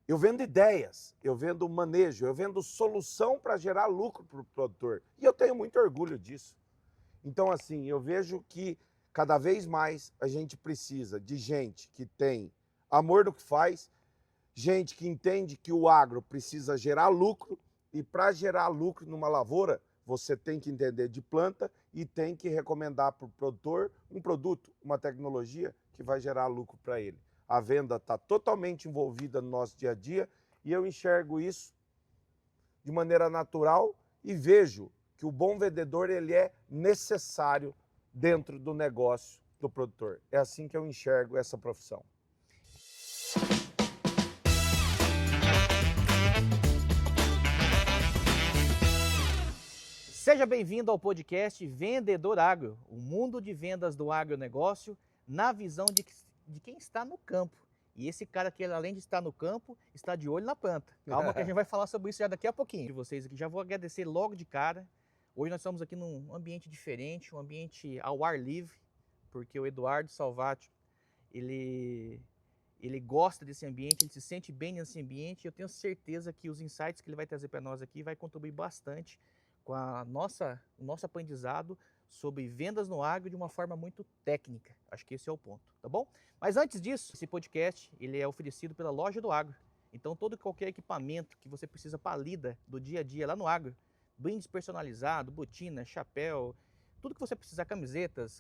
Eu vendo ideias, eu vendo manejo, eu vendo solução para gerar lucro para o produtor. E eu tenho muito orgulho disso. Então, assim, eu vejo que cada vez mais a gente precisa de gente que tem amor do que faz, gente que entende que o agro precisa gerar lucro, e para gerar lucro numa lavoura, você tem que entender de planta e tem que recomendar para o produtor um produto, uma tecnologia que vai gerar lucro para ele. A venda está totalmente envolvida no nosso dia a dia e eu enxergo isso de maneira natural e vejo que o bom vendedor ele é necessário dentro do negócio do produtor. É assim que eu enxergo essa profissão. Seja bem-vindo ao podcast Vendedor Agro, o mundo de vendas do agronegócio na visão de quem está no campo. E esse cara aqui, além de estar no campo, está de olho na planta. Calma que a gente vai falar sobre isso já daqui a pouquinho. De vocês aqui, já vou agradecer logo de cara. Hoje nós estamos aqui num ambiente diferente, um ambiente ao ar livre, porque o Eduardo Salvati, ele gosta desse ambiente, ele se sente bem nesse ambiente. Eu tenho certeza que os insights que ele vai trazer para nós aqui vai contribuir bastante com o nosso aprendizado sobre vendas no agro de uma forma muito técnica. Acho que esse é o ponto, tá bom? Mas antes disso, esse podcast ele é oferecido pela Loja do Agro. Então todo e qualquer equipamento que você precisa para a lida do dia a dia lá no agro, brindes personalizados, botina, chapéu, tudo que você precisar, camisetas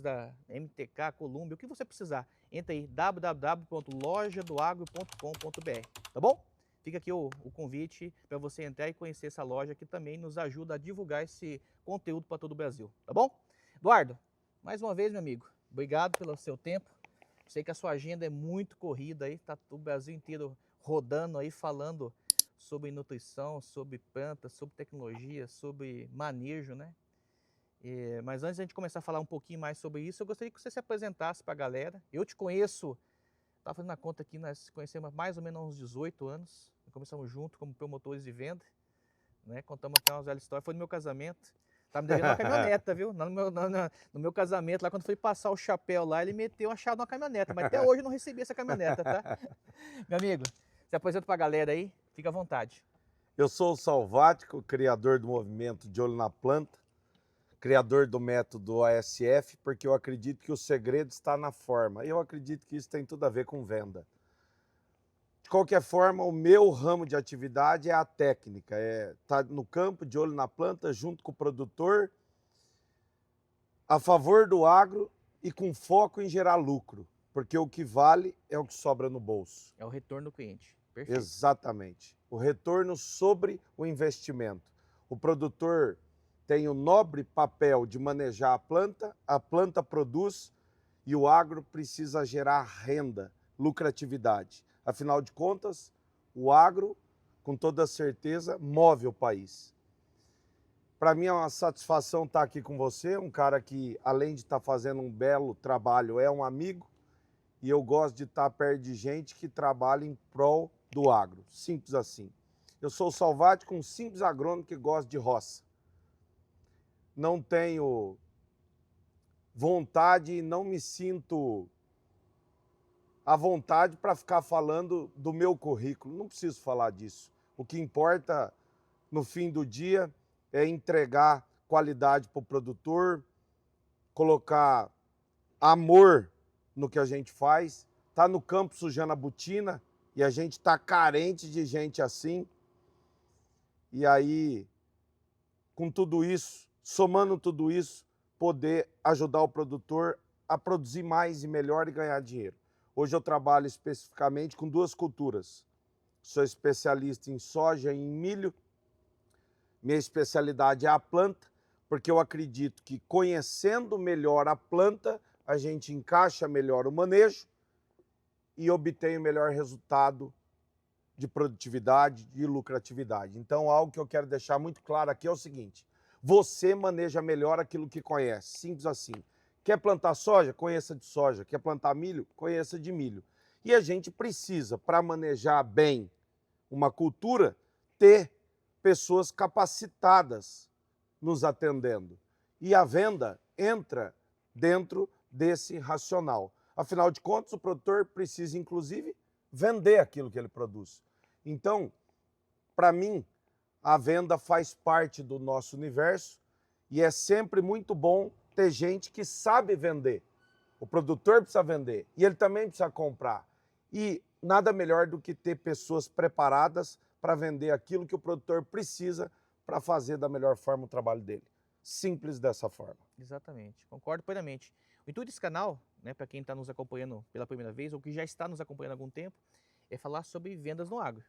da MTK, Columbia, o que você precisar, entra aí www.lojadoagro.com.br, tá bom? Fica aqui o convite para você entrar e conhecer essa loja que também nos ajuda a divulgar esse conteúdo para todo o Brasil, tá bom? Eduardo, mais uma vez, meu amigo, obrigado pelo seu tempo. Sei que a sua agenda é muito corrida aí, tá o Brasil inteiro rodando aí, falando sobre nutrição, sobre plantas, sobre tecnologia, sobre manejo, né? Mas antes de a gente começar a falar um pouquinho mais sobre isso, eu gostaria que você se apresentasse para a galera. Eu te conheço, estava fazendo a conta aqui, nós conhecemos há mais ou menos uns 18 anos. Começamos junto como promotores de venda, né? Contamos até umas velhas histórias. Foi no meu casamento. Tá me devendo uma caminhoneta, viu? No meu casamento, lá quando fui passar o chapéu lá, ele meteu a chave numa caminhoneta. Mas até hoje eu não recebi essa caminhoneta, tá? Meu amigo, se apresenta pra galera aí, fica à vontade. Eu sou o Salvático, criador do movimento De Olho na Planta, criador do método ASF, porque eu acredito que o segredo está na forma. Eu acredito que isso tem tudo a ver com venda. De qualquer forma, o meu ramo de atividade é a técnica, é estar no campo, de olho na planta, junto com o produtor, a favor do agro e com foco em gerar lucro, porque o que vale é o que sobra no bolso. É o retorno do cliente. Perfeito. Exatamente. O retorno sobre o investimento. O produtor tem o nobre papel de manejar a planta produz e o agro precisa gerar renda, lucratividade. Afinal de contas, o agro, com toda certeza, move o país. Para mim é uma satisfação estar aqui com você, um cara que, além de estar fazendo um belo trabalho, é um amigo, e eu gosto de estar perto de gente que trabalha em prol do agro, simples assim. Eu sou o Salvático, um simples agrônomo que gosta de roça. Não tenho vontade e não me sinto à vontade para ficar falando do meu currículo. Não preciso falar disso. O que importa no fim do dia é entregar qualidade para o produtor, colocar amor no que a gente faz. Tá no campo sujando a botina e a gente tá carente de gente assim. E aí, com tudo isso, somando tudo isso, poder ajudar o produtor a produzir mais e melhor e ganhar dinheiro. Hoje eu trabalho especificamente com duas culturas. Sou especialista em soja e em milho. Minha especialidade é a planta, porque eu acredito que conhecendo melhor a planta, a gente encaixa melhor o manejo e obtém o melhor resultado de produtividade, de lucratividade. Então, algo que eu quero deixar muito claro aqui é o seguinte: você maneja melhor aquilo que conhece, simples assim. Quer plantar soja? Conheça de soja. Quer plantar milho? Conheça de milho. E a gente precisa, para manejar bem uma cultura, ter pessoas capacitadas nos atendendo. E a venda entra dentro desse racional. Afinal de contas, o produtor precisa, inclusive, vender aquilo que ele produz. Então, para mim, a venda faz parte do nosso universo e é sempre muito bom ter gente que sabe vender. O produtor precisa vender e ele também precisa comprar. E nada melhor do que ter pessoas preparadas para vender aquilo que o produtor precisa para fazer da melhor forma o trabalho dele. Simples dessa forma. Exatamente, concordo plenamente. O intuito desse canal, né, para quem está nos acompanhando pela primeira vez ou que já está nos acompanhando há algum tempo, é falar sobre vendas no agro.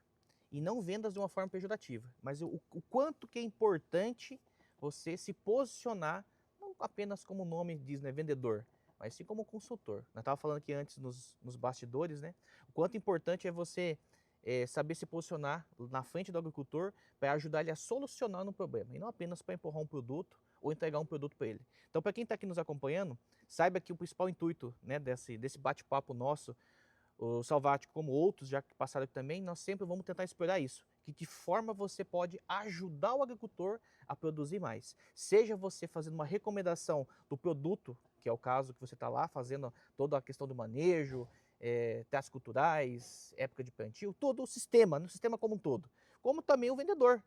E não vendas de uma forma pejorativa, mas o quanto que é importante você se posicionar, não apenas como o nome diz, né, vendedor, mas sim como consultor. Nós estávamos falando aqui antes nos bastidores, né? O quanto importante é você saber se posicionar na frente do agricultor para ajudar ele a solucionar um problema, e não apenas para empurrar um produto ou entregar um produto para ele. Então, para quem está aqui nos acompanhando, saiba que o principal intuito, né, desse bate-papo nosso, o Salvático, como outros já que passaram aqui também, nós sempre vamos tentar explorar isso. Que de forma você pode ajudar o agricultor a produzir mais. Seja você fazendo uma recomendação do produto, que é o caso que você está lá fazendo toda a questão do manejo, testes culturais, época de plantio, todo o sistema, no sistema como um todo. Como também o vendedor.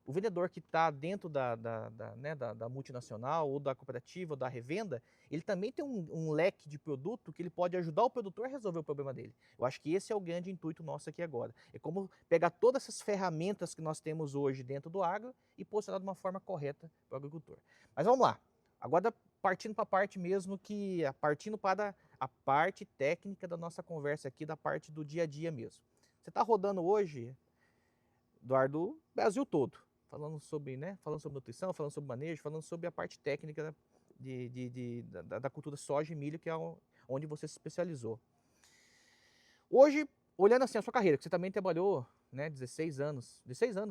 O vendedor que está dentro da multinacional, ou da cooperativa, ou da revenda, ele também tem um leque de produto que ele pode ajudar o produtor a resolver o problema dele. Eu acho que esse é o grande intuito nosso aqui agora. É como pegar todas essas ferramentas que nós temos hoje dentro do agro e posicionar de uma forma correta para o agricultor. Mas vamos lá. Agora partindo para a parte mesmo partindo para a parte técnica da nossa conversa aqui, da parte do dia a dia mesmo. Você está rodando hoje, Eduardo, Brasil todo. Falando sobre nutrição, falando sobre manejo, falando sobre a parte técnica da cultura soja e milho, que é onde você se especializou. Hoje, olhando assim a sua carreira, que você também trabalhou, né, 16 anos,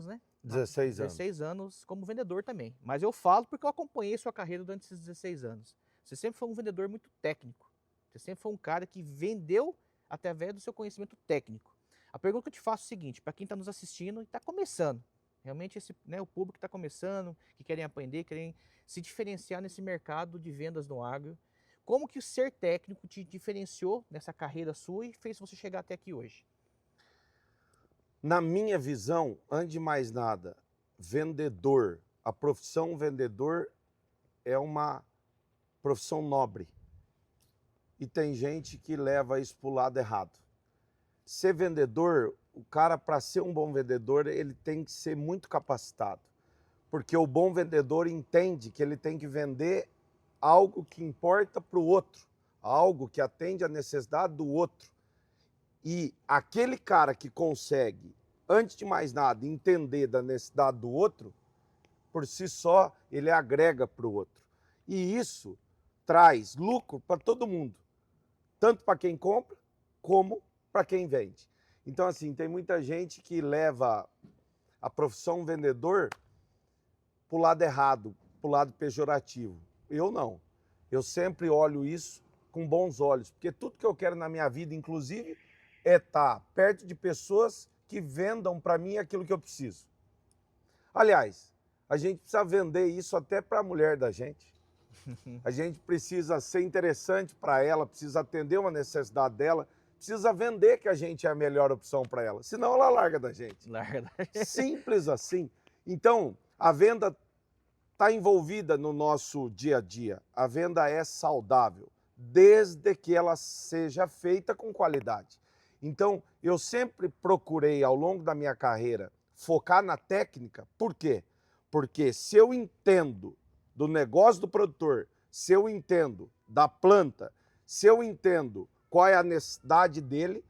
né? 16 anos como vendedor também. Mas eu falo porque eu acompanhei sua carreira durante esses 16 anos. Você sempre foi um vendedor muito técnico. Você sempre foi um cara que vendeu através do seu conhecimento técnico. A pergunta que eu te faço é o seguinte, para quem está nos assistindo e está começando, realmente o público que está começando, que querem aprender, querem se diferenciar nesse mercado de vendas no agro, como que o ser técnico te diferenciou nessa carreira sua e fez você chegar até aqui hoje? Na minha visão, antes de mais nada, vendedor, a profissão vendedor é uma profissão nobre. E tem gente que leva isso para o lado errado. Ser vendedor, o cara, para ser um bom vendedor, ele tem que ser muito capacitado. Porque o bom vendedor entende que ele tem que vender algo que importa para o outro, algo que atende à necessidade do outro. E aquele cara que consegue, antes de mais nada, entender da necessidade do outro, por si só, ele agrega para o outro. E isso traz lucro para todo mundo, tanto para quem compra, como para quem vende. Então, assim, tem muita gente que leva a profissão vendedor para o lado errado, para o lado pejorativo. Eu não. Eu sempre olho isso com bons olhos, porque tudo que eu quero na minha vida, inclusive, é estar perto de pessoas que vendam para mim aquilo que eu preciso. Aliás, a gente precisa vender isso até para a mulher da gente. A gente precisa ser interessante para ela, precisa atender uma necessidade dela, precisa vender que a gente é a melhor opção para ela, senão ela larga da gente. Larga da gente. Simples assim. Então, a venda está envolvida no nosso dia a dia. A venda é saudável, desde que ela seja feita com qualidade. Então, eu sempre procurei, ao longo da minha carreira, focar na técnica. Por quê? Porque se eu entendo do negócio do produtor, se eu entendo da planta, se eu entendo qual é a necessidade dele,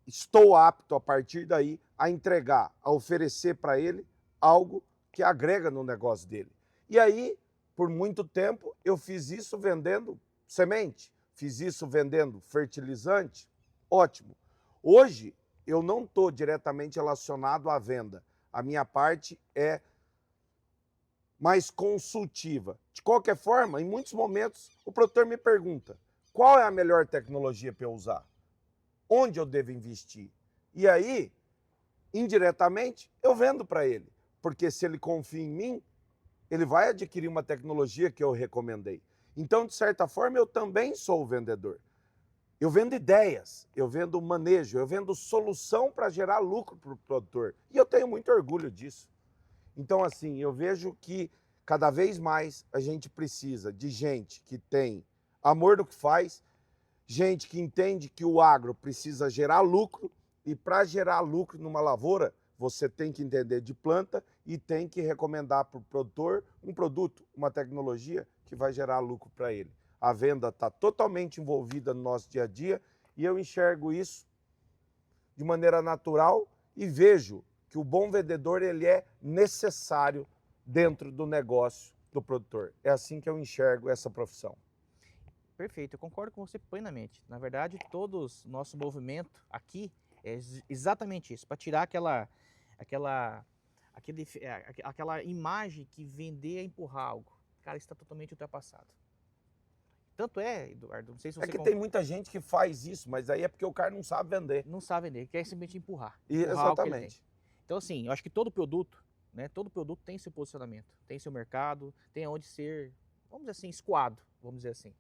estou apto, a partir daí, a entregar, a oferecer para ele algo que agrega no negócio dele. E aí, por muito tempo, eu fiz isso vendendo semente, fiz isso vendendo fertilizante, ótimo. Hoje, eu não estou diretamente relacionado à venda. A minha parte é mais consultiva. De qualquer forma, em muitos momentos, o produtor me pergunta: qual é a melhor tecnologia para eu usar? Onde eu devo investir? E aí, indiretamente, eu vendo para ele. Porque se ele confia em mim, ele vai adquirir uma tecnologia que eu recomendei. Então, de certa forma, eu também sou o vendedor. Eu vendo ideias, eu vendo manejo, eu vendo solução para gerar lucro para o produtor. E eu tenho muito orgulho disso. Então, assim, eu vejo que cada vez mais a gente precisa de gente que tem amor do que faz, gente que entende que o agro precisa gerar lucro, e para gerar lucro numa lavoura, você tem que entender de planta e tem que recomendar para o produtor um produto, uma tecnologia que vai gerar lucro para ele. A venda está totalmente envolvida no nosso dia a dia e eu enxergo isso de maneira natural e vejo que o bom vendedor ele é necessário dentro do negócio do produtor. É assim que eu enxergo essa profissão. Perfeito, eu concordo com você plenamente. Na verdade, todos nosso movimento aqui é exatamente isso, para tirar aquela imagem que vender é empurrar algo. Cara, isso está totalmente ultrapassado. Tanto é, Eduardo, não sei se você... É que tem muita gente que faz isso, mas aí é porque o cara não sabe vender. Não sabe vender, quer simplesmente empurrar. Exatamente. Então, assim, eu acho que todo produto, né? Todo produto tem seu posicionamento, tem seu mercado, tem onde ser, vamos dizer assim, escoado, vamos dizer assim.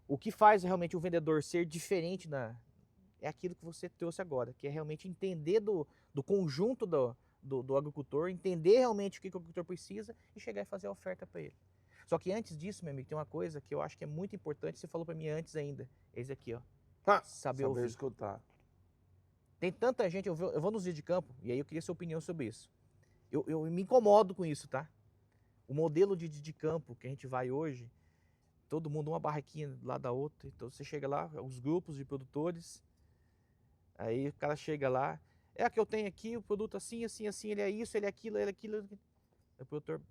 O que faz realmente o vendedor ser diferente é aquilo que você trouxe agora, que é realmente entender do conjunto do agricultor, entender realmente o que o agricultor precisa e chegar e fazer a oferta para ele. Só que antes disso, meu amigo, tem uma coisa que eu acho que é muito importante, você falou para mim antes ainda, esse aqui, ó. Saber ouvir. Escutar. Tem tanta gente, eu vou nos dias de campo, e aí eu queria sua opinião sobre isso. Eu me incomodo com isso, tá? O modelo de campo que a gente vai hoje, todo mundo uma barraquinha lá da outra, então você chega lá, os grupos de produtores, aí o cara chega lá, é a que eu tenho aqui, o produto assim, assim, assim, ele é isso, ele é aquilo, ele é aquilo. Aí o produtor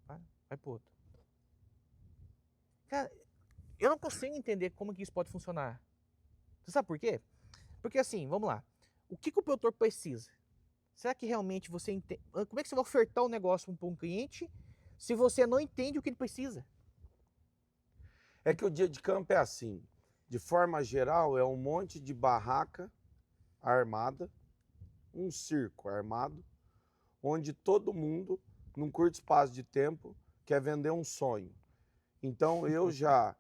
vai pro outro. Cara, eu não consigo entender como que isso pode funcionar. Você sabe por quê? Porque assim, vamos lá. O que o produtor precisa? Será que realmente você entende? Como é que você vai ofertar um negócio para um cliente se você não entende o que ele precisa? É que o dia de campo é assim. De forma geral, é um monte de barraca armada, um circo armado, onde todo mundo, num curto espaço de tempo, quer vender um sonho. Então, eu já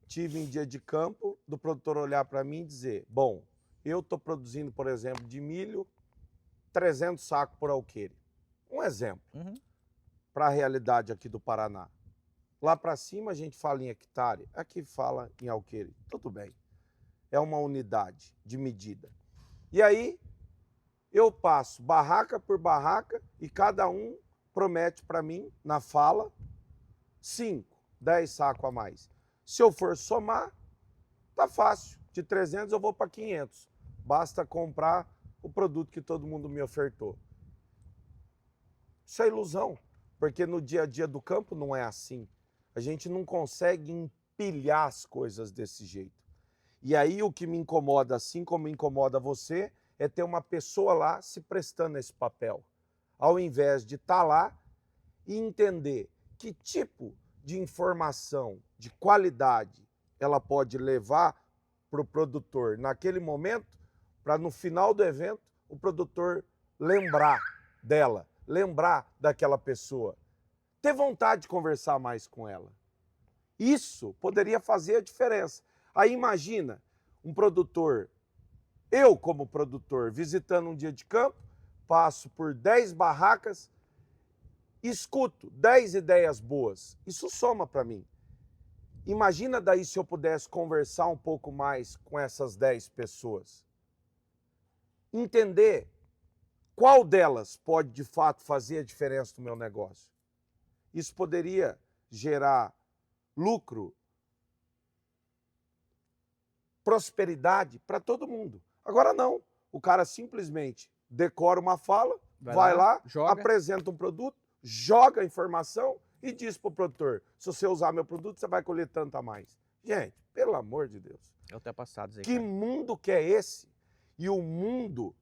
tive em dia de campo do produtor olhar para mim e dizer, bom, eu estou produzindo, por exemplo, de milho, 300 sacos por alqueire. Um exemplo, para a realidade aqui do Paraná. Lá para cima a gente fala em hectare, aqui fala em alqueire. Tudo bem, é uma unidade de medida. E aí, eu passo barraca por barraca e cada um promete para mim, na fala, 5, 10 sacos a mais. Se eu for somar, tá fácil. De 300 eu vou para 500. Basta comprar o produto que todo mundo me ofertou. Isso é ilusão, porque no dia a dia do campo não é assim. A gente não consegue empilhar as coisas desse jeito. E aí o que me incomoda, assim como incomoda você, é ter uma pessoa lá se prestando esse papel. Ao invés de estar lá e entender que tipo de informação, de qualidade, ela pode levar para o produtor naquele momento, para no final do evento o produtor lembrar dela, lembrar daquela pessoa, ter vontade de conversar mais com ela. Isso poderia fazer a diferença. Aí imagina um produtor, eu como produtor, visitando um dia de campo, passo por 10 barracas, escuto 10 ideias boas. Isso soma para mim. Imagina daí se eu pudesse conversar um pouco mais com essas 10 pessoas. Entender qual delas pode de fato fazer a diferença no meu negócio. Isso poderia gerar lucro, prosperidade para todo mundo. Agora não, o cara simplesmente decora uma fala, vai lá apresenta um produto, joga a informação e diz para o produtor, se você usar meu produto, você vai colher tanto a mais. Gente, pelo amor de Deus. É ultrapassado isso aí, que cara. mundo que é esse? E o mundo,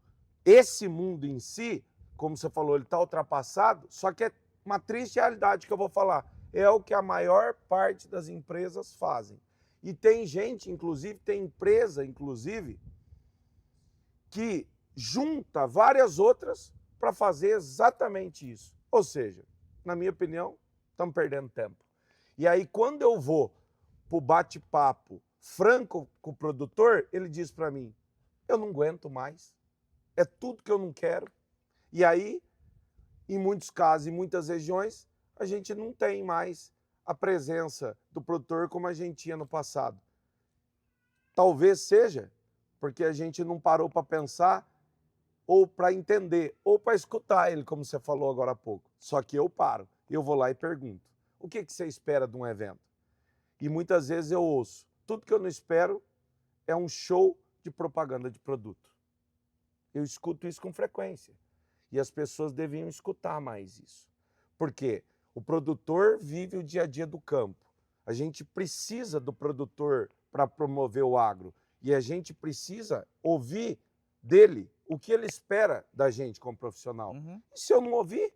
esse mundo em si, como você falou, ele está ultrapassado, só que é uma triste realidade que eu vou falar. É o que a maior parte das empresas fazem. E tem gente, inclusive, tem empresa, inclusive, que junta várias outras para fazer exatamente isso. Ou seja, na minha opinião, estamos perdendo tempo. E aí, quando eu vou para o bate-papo franco com o produtor, ele diz para mim, eu não aguento mais, é tudo que eu não quero. E aí, em muitos casos, em muitas regiões, a gente não tem mais a presença do produtor como a gente tinha no passado. Talvez seja porque a gente não parou para pensar ou para entender, ou para escutar ele, como você falou agora há pouco. Só que eu paro, eu vou lá e pergunto, o que você espera de um evento? E muitas vezes eu ouço, tudo que eu não espero é um show de propaganda de produto. Eu escuto isso com frequência. E as pessoas deviam escutar mais isso. Por quê? O produtor vive o dia a dia do campo. A gente precisa do produtor para promover o agro. E a gente precisa ouvir dele o que ele espera da gente como profissional. E se eu não ouvir,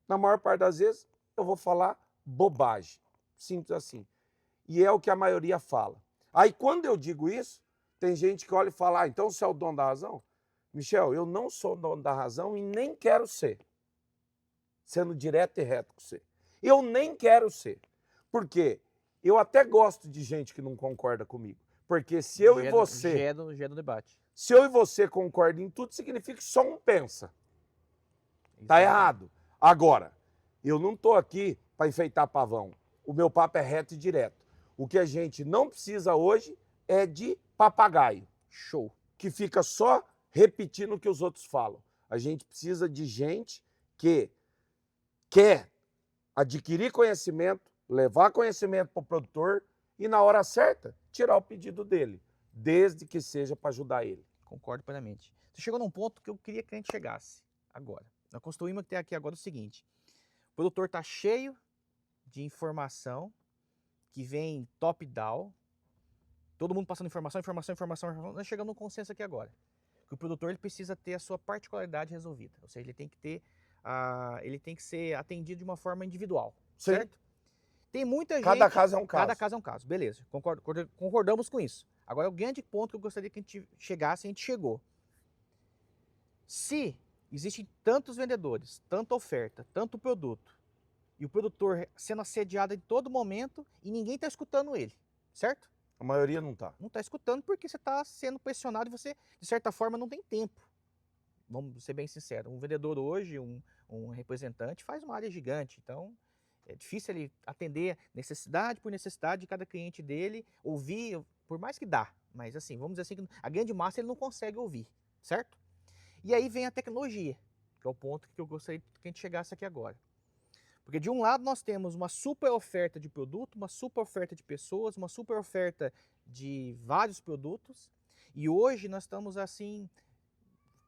na maior parte das vezes, eu vou falar bobagem. Simples assim. E é o que a maioria fala. Aí, quando eu digo isso, tem gente que olha e fala, então você é o dono da razão? Michel, eu não sou dono da razão e nem quero ser. Sendo direto e reto com você. Eu nem quero ser. Por quê? Eu até gosto de gente que não concorda comigo. Porque se eu e você... Gera do debate. Se eu e você concordam em tudo, significa que só um pensa. Tá errado. Agora, eu não estou aqui para enfeitar pavão. O meu papo é reto e direto. O que a gente não precisa hoje é de papagaio. Show. Que fica só repetindo o que os outros falam. A gente precisa de gente que quer adquirir conhecimento, levar conhecimento para o produtor e, na hora certa, tirar o pedido dele, desde que seja para ajudar ele. Concordo plenamente. Você chegou num ponto que eu queria que a gente chegasse agora. Nós construímos até aqui agora o seguinte, o produtor está cheio de informação que vem top-down, todo mundo passando informação. Nós chegamos num consenso aqui agora. Que o produtor ele precisa ter a sua particularidade resolvida. Ou seja, ele tem que ter ele tem que ser atendido de uma forma individual. Sim. Certo? Tem muita gente... Cada caso é um caso. Cada caso é um caso. Beleza. Concordamos com isso. Agora, o grande ponto que eu gostaria que a gente chegasse, a gente chegou. Se existem tantos vendedores, tanta oferta, tanto produto, e o produtor sendo assediado em todo momento e ninguém está escutando ele, certo? A maioria não está. Não está escutando porque você está sendo pressionado e você, de certa forma, não tem tempo. Vamos ser bem sinceros. Um vendedor hoje, um representante, faz uma área gigante. Então, é difícil ele atender necessidade por necessidade de cada cliente dele, ouvir, por mais que dá. Mas assim, vamos dizer assim, que a grande massa ele não consegue ouvir, certo? E aí vem a tecnologia, que é o ponto que eu gostaria que a gente chegasse aqui agora. Porque de um lado nós temos uma super oferta de produto, uma super oferta de pessoas, uma super oferta de vários produtos. E hoje nós estamos assim,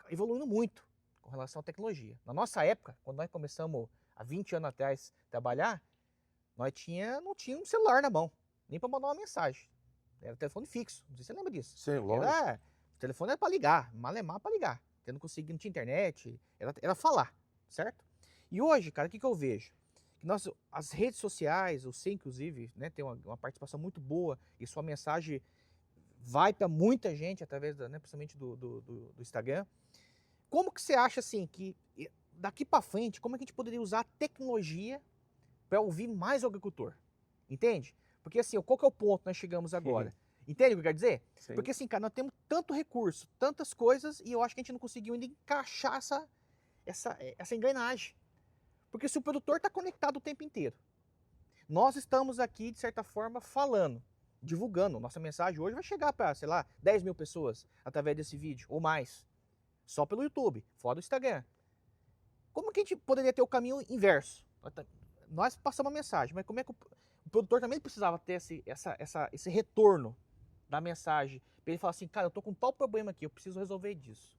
evoluindo muito com relação à tecnologia. Na nossa época, quando nós começamos há 20 anos atrás a trabalhar, nós não tinha um celular na mão, nem para mandar uma mensagem. Era telefone fixo, não sei se você lembra disso. Sim, lógico. O telefone era para ligar, malemar para ligar. Eu não conseguia, não tinha internet, era falar, certo? E hoje, cara, o que eu vejo? As redes sociais, você inclusive, né, tem uma participação muito boa e sua mensagem vai para muita gente através, né, principalmente do Instagram. Como que você acha assim que daqui para frente, como é que a gente poderia usar a tecnologia para ouvir mais o agricultor? Entende? Porque assim, qual que é o ponto que nós chegamos agora? Entende o que eu quero dizer? Sim. Porque assim, cara, nós temos tanto recurso, tantas coisas e eu acho que a gente não conseguiu ainda encaixar essa engrenagem. Porque se o produtor está conectado o tempo inteiro, nós estamos aqui, de certa forma, falando, divulgando. Nossa mensagem hoje vai chegar para, sei lá, 10 mil pessoas através desse vídeo, ou mais. Só pelo YouTube, fora do Instagram. Como que a gente poderia ter o caminho inverso? Nós passamos a mensagem, mas como é que o produtor também precisava ter esse retorno da mensagem? Para ele falar assim, cara, eu tô com tal problema aqui, eu preciso resolver disso.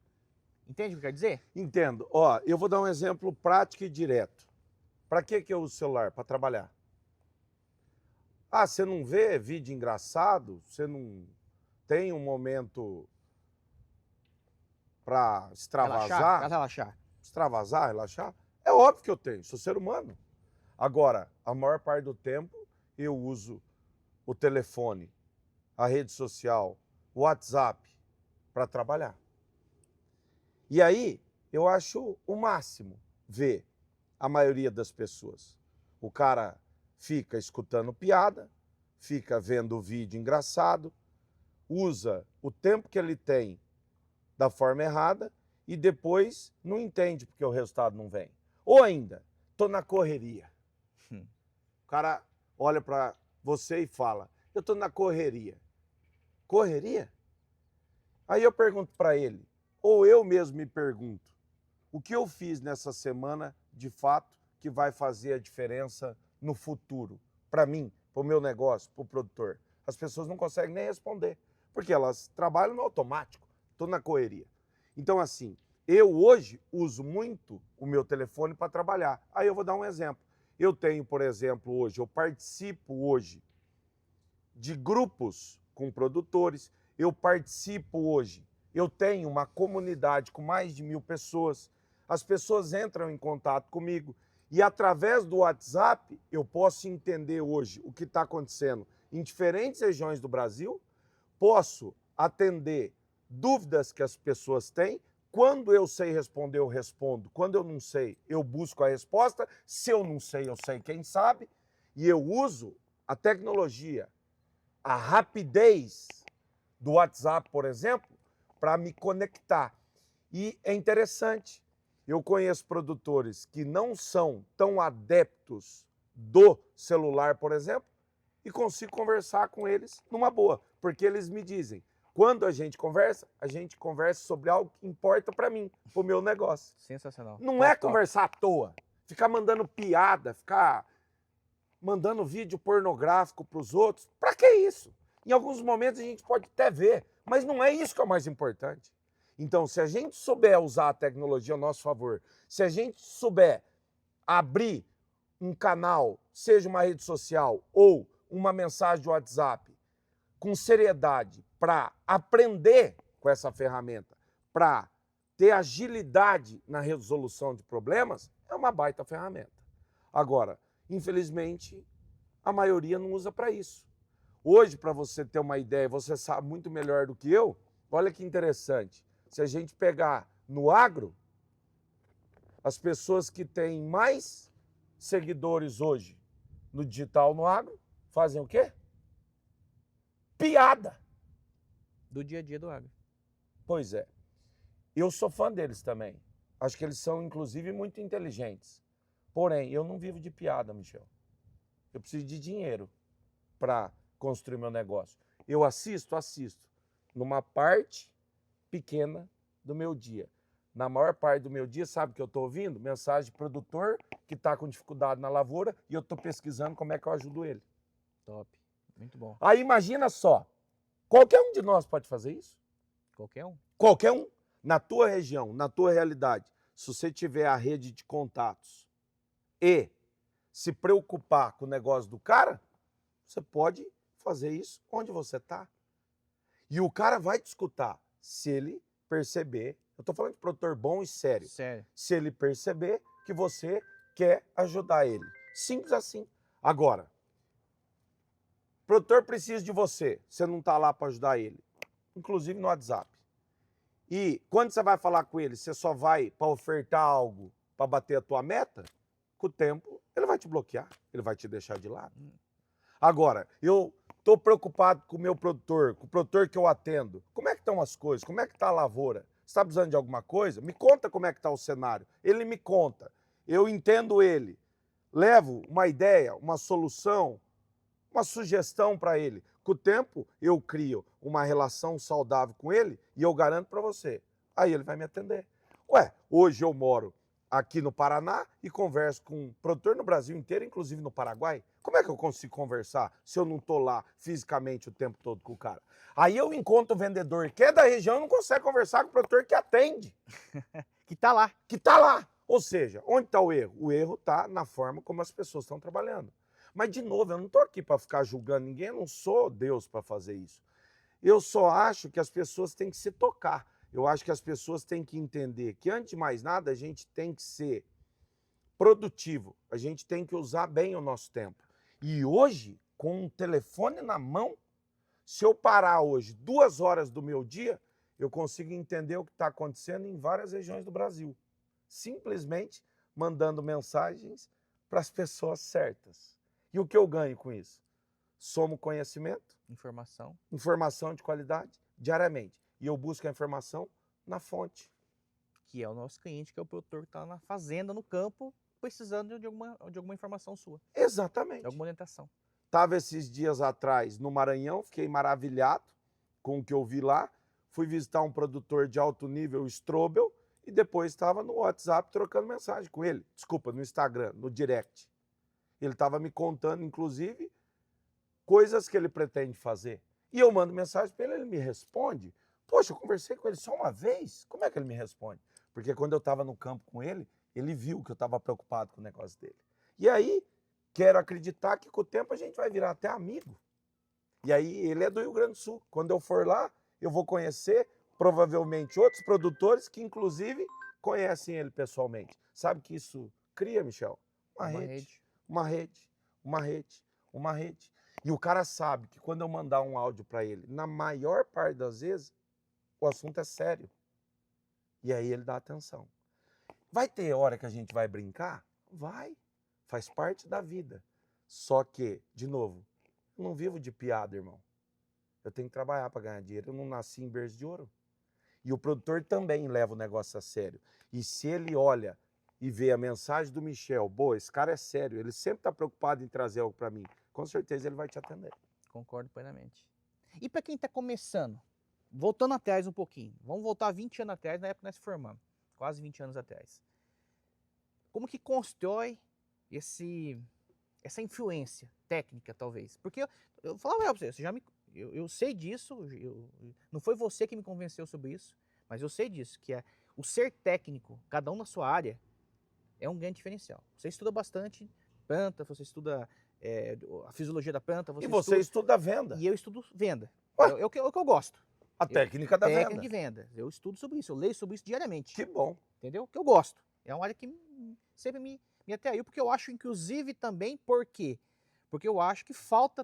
Entende o que eu quero dizer? Entendo. Ó, eu vou dar um exemplo prático e direto. Para que eu uso o celular? Para trabalhar. Ah, você não vê vídeo engraçado? Você não tem um momento para extravasar? Para relaxar. Extravasar, relaxar? É óbvio que eu tenho, sou ser humano. Agora, a maior parte do tempo, eu uso o telefone, a rede social, o WhatsApp para trabalhar. E aí, eu acho o máximo ver a maioria das pessoas. O cara fica escutando piada, fica vendo o vídeo engraçado, usa o tempo que ele tem da forma errada e depois não entende porque o resultado não vem. Ou ainda, estou na correria. O cara olha para você e fala, eu estou na correria. Correria? Aí eu pergunto para ele, ou eu mesmo me pergunto, o que eu fiz nessa semana, de fato, que vai fazer a diferença no futuro? Para mim, para o meu negócio, para o produtor. As pessoas não conseguem nem responder, porque elas trabalham no automático, estou na correria. Então, assim, eu hoje uso muito o meu telefone para trabalhar. Aí eu vou dar um exemplo. Eu tenho, por exemplo, hoje, eu participo hoje de grupos com produtores, eu participo hoje, eu tenho uma comunidade com mais de 1.000 pessoas, as pessoas entram em contato comigo e através do WhatsApp eu posso entender hoje o que está acontecendo em diferentes regiões do Brasil, posso atender dúvidas que as pessoas têm. Quando eu sei responder, eu respondo. Quando eu não sei, eu busco a resposta. Se eu não sei, eu sei quem sabe. E eu uso a tecnologia, a rapidez do WhatsApp, por exemplo, para me conectar. E é interessante, eu conheço produtores que não são tão adeptos do celular, por exemplo, e consigo conversar com eles numa boa, porque eles me dizem, quando a gente conversa sobre algo que importa para mim, para o meu negócio. Sensacional. Não Top, é top. conversar à toa, ficar mandando piada, ficar mandando vídeo pornográfico para os outros. Para que isso? Em alguns momentos a gente pode até ver, mas não é isso que é o mais importante. Então, se a gente souber usar a tecnologia a nosso favor, se a gente souber abrir um canal, seja uma rede social ou uma mensagem de WhatsApp, com seriedade, para aprender com essa ferramenta, para ter agilidade na resolução de problemas, é uma baita ferramenta. Agora, infelizmente, a maioria não usa para isso. Hoje, para você ter uma ideia, você sabe muito melhor do que eu, olha que interessante. Se a gente pegar no agro, as pessoas que têm mais seguidores hoje no digital, no agro, fazem o quê? Piada. Do dia a dia do agro. Pois é. Eu sou fã deles também. Acho que eles são, inclusive, muito inteligentes. Porém, eu não vivo de piada, Michel. Eu preciso de dinheiro para construir meu negócio. Eu assisto numa parte pequena do meu dia. Na maior parte do meu dia, sabe o que eu estou ouvindo? Mensagem de produtor que está com dificuldade na lavoura e eu estou pesquisando como é que eu ajudo ele. Top. Muito bom. Aí imagina só, qualquer um de nós pode fazer isso? Qualquer um. Qualquer um. Na tua região, na tua realidade, se você tiver a rede de contatos e se preocupar com o negócio do cara, você pode fazer isso onde você está. E o cara vai te escutar se ele perceber, eu estou falando de produtor bom e sério, Sério. se ele perceber que você quer ajudar ele. Simples assim. Agora, o produtor precisa de você não está lá para ajudar ele, inclusive no WhatsApp. E quando você vai falar com ele, você só vai para ofertar algo para bater a tua meta, com o tempo ele vai te bloquear, ele vai te deixar de lado. Agora, eu estou preocupado com o meu produtor, com o produtor que eu atendo. Como é que estão as coisas? Como é que está a lavoura? Você está precisando de alguma coisa? Me conta como é que está o cenário. Ele me conta, eu entendo ele, levo uma ideia, uma solução, uma sugestão para ele. Com o tempo, eu crio uma relação saudável com ele e eu garanto para você, aí ele vai me atender. Ué, hoje eu moro aqui no Paraná e converso com um produtor no Brasil inteiro, inclusive no Paraguai. Como é que eu consigo conversar se eu não estou lá fisicamente o tempo todo com o cara? Aí eu encontro o vendedor que é da região e não consegue conversar com o produtor que atende. Que tá lá. Que está lá. Ou seja, onde está o erro? O erro está na forma como as pessoas estão trabalhando. Mas, de novo, eu não estou aqui para ficar julgando ninguém, eu não sou Deus para fazer isso. Eu só acho que as pessoas têm que se tocar. Eu acho que as pessoas têm que entender que, antes de mais nada, a gente tem que ser produtivo. A gente tem que usar bem o nosso tempo. E hoje, com um telefone na mão, se eu parar hoje 2 horas do meu dia, eu consigo entender o que está acontecendo em várias regiões do Brasil. Simplesmente mandando mensagens para as pessoas certas. E o que eu ganho com isso? somo conhecimento, Informação. informação de qualidade, diariamente. E eu busco a informação na fonte. Que é o nosso cliente, que é o produtor que está na fazenda, no campo, precisando de alguma informação sua, de Exatamente. alguma orientação. Estava esses dias atrás no Maranhão, fiquei maravilhado com o que eu vi lá. Fui visitar um produtor de alto nível, Strobel, e depois estava no WhatsApp trocando mensagem com ele. Desculpa, no Instagram, no direct. Ele estava me contando, inclusive, coisas que ele pretende fazer. E eu mando mensagem para ele, ele me responde. Poxa, eu conversei com ele só uma vez. Como é que ele me responde? Porque quando eu estava no campo com ele, ele viu que eu estava preocupado com o negócio dele. E aí, quero acreditar que com o tempo a gente vai virar até amigo. E aí, ele é do Rio Grande do Sul. Quando eu for lá, eu vou conhecer provavelmente outros produtores que, inclusive, conhecem ele pessoalmente. Sabe que isso cria, Michel? Uma rede. Uma rede, uma rede, uma rede. E o cara sabe que quando eu mandar um áudio para ele, na maior parte das vezes, o assunto é sério. E aí ele dá atenção. Vai ter hora que a gente vai brincar? Vai. Faz parte da vida. Só que, de novo, eu não vivo de piada, irmão. Eu tenho que trabalhar para ganhar dinheiro. Eu não nasci em berço de ouro. E o produtor também leva o negócio a sério. E se ele olha e vê a mensagem do Michel, boa, esse cara é sério, ele sempre está preocupado em trazer algo para mim, com certeza ele vai te atender. Concordo plenamente. E para quem está começando, voltando atrás um pouquinho, vamos voltar 20 anos atrás, na época que nós se formamos, quase 20 anos atrás. Como que constrói essa influência técnica, talvez? Porque eu falava para você, eu sei disso, não foi você que me convenceu sobre isso, mas eu sei disso, que o ser técnico, cada um na sua área, é um grande diferencial. Você estuda bastante planta, você estuda a fisiologia da planta. E você estuda venda. E eu estudo venda. É o que eu gosto. A técnica da venda. Técnica de venda. Eu estudo sobre isso, eu leio sobre isso diariamente. Que bom. Entendeu? Que eu gosto. É uma área que sempre me atraiu, porque eu acho, inclusive, também, por quê? Porque eu acho que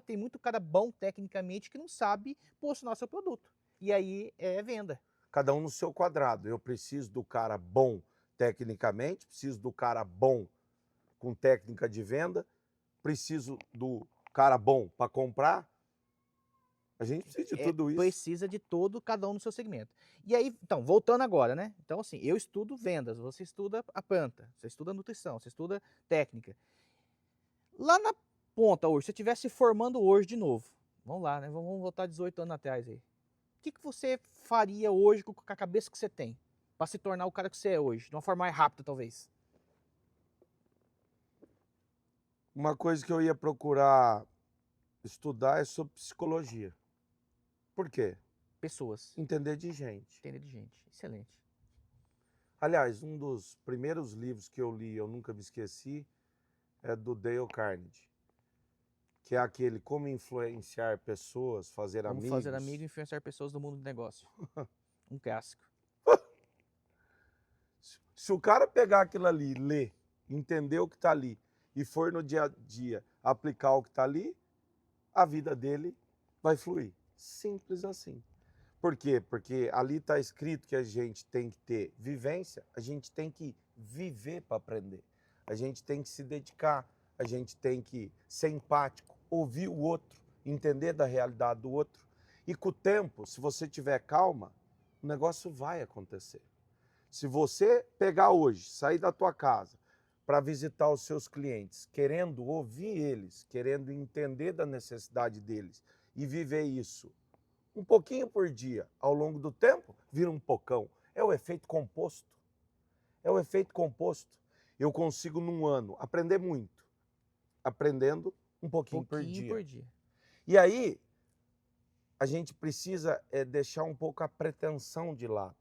tem muito cara bom tecnicamente que não sabe posicionar seu produto. E aí é venda. Cada um no seu quadrado. Eu preciso do cara bom tecnicamente, preciso do cara bom com técnica de venda, preciso do cara bom para comprar. A gente precisa de tudo isso. Precisa de cada um no seu segmento. E aí, então, voltando agora, né? Então, assim, eu estudo vendas, você estuda a planta, você estuda nutrição, você estuda técnica. Lá na ponta hoje, se você estivesse se formando hoje de novo, vamos lá, né? Vamos voltar 18 anos atrás aí. O que você faria hoje com a cabeça que você tem? Para se tornar o cara que você é hoje, de uma forma mais rápida, talvez. Uma coisa que eu ia procurar estudar é sobre psicologia. Por quê? Pessoas. Entender de gente. Entender de gente. Excelente. Aliás, um dos primeiros livros que eu li, eu nunca me esqueci, é do Dale Carnegie. Que é aquele Como Influenciar Pessoas, Fazer Amigos. Como fazer amigo e influenciar pessoas no mundo do negócio. Um clássico. Se o cara pegar aquilo ali, ler, entender o que está ali e for no dia a dia aplicar o que está ali, a vida dele vai fluir. Simples assim. Por quê? Porque ali está escrito que a gente tem que ter vivência, a gente tem que viver para aprender. A gente tem que se dedicar, a gente tem que ser empático, ouvir o outro, entender da realidade do outro. E com o tempo, se você tiver calma, o negócio vai acontecer. Se você pegar hoje, sair da tua casa para visitar os seus clientes, querendo ouvir eles, querendo entender da necessidade deles e viver isso um pouquinho por dia, ao longo do tempo, vira um pocão. É o efeito composto. É o efeito composto. Eu consigo, num ano, aprender muito, aprendendo um pouquinho por dia. E aí, a gente precisa deixar um pouco a pretensão de lado.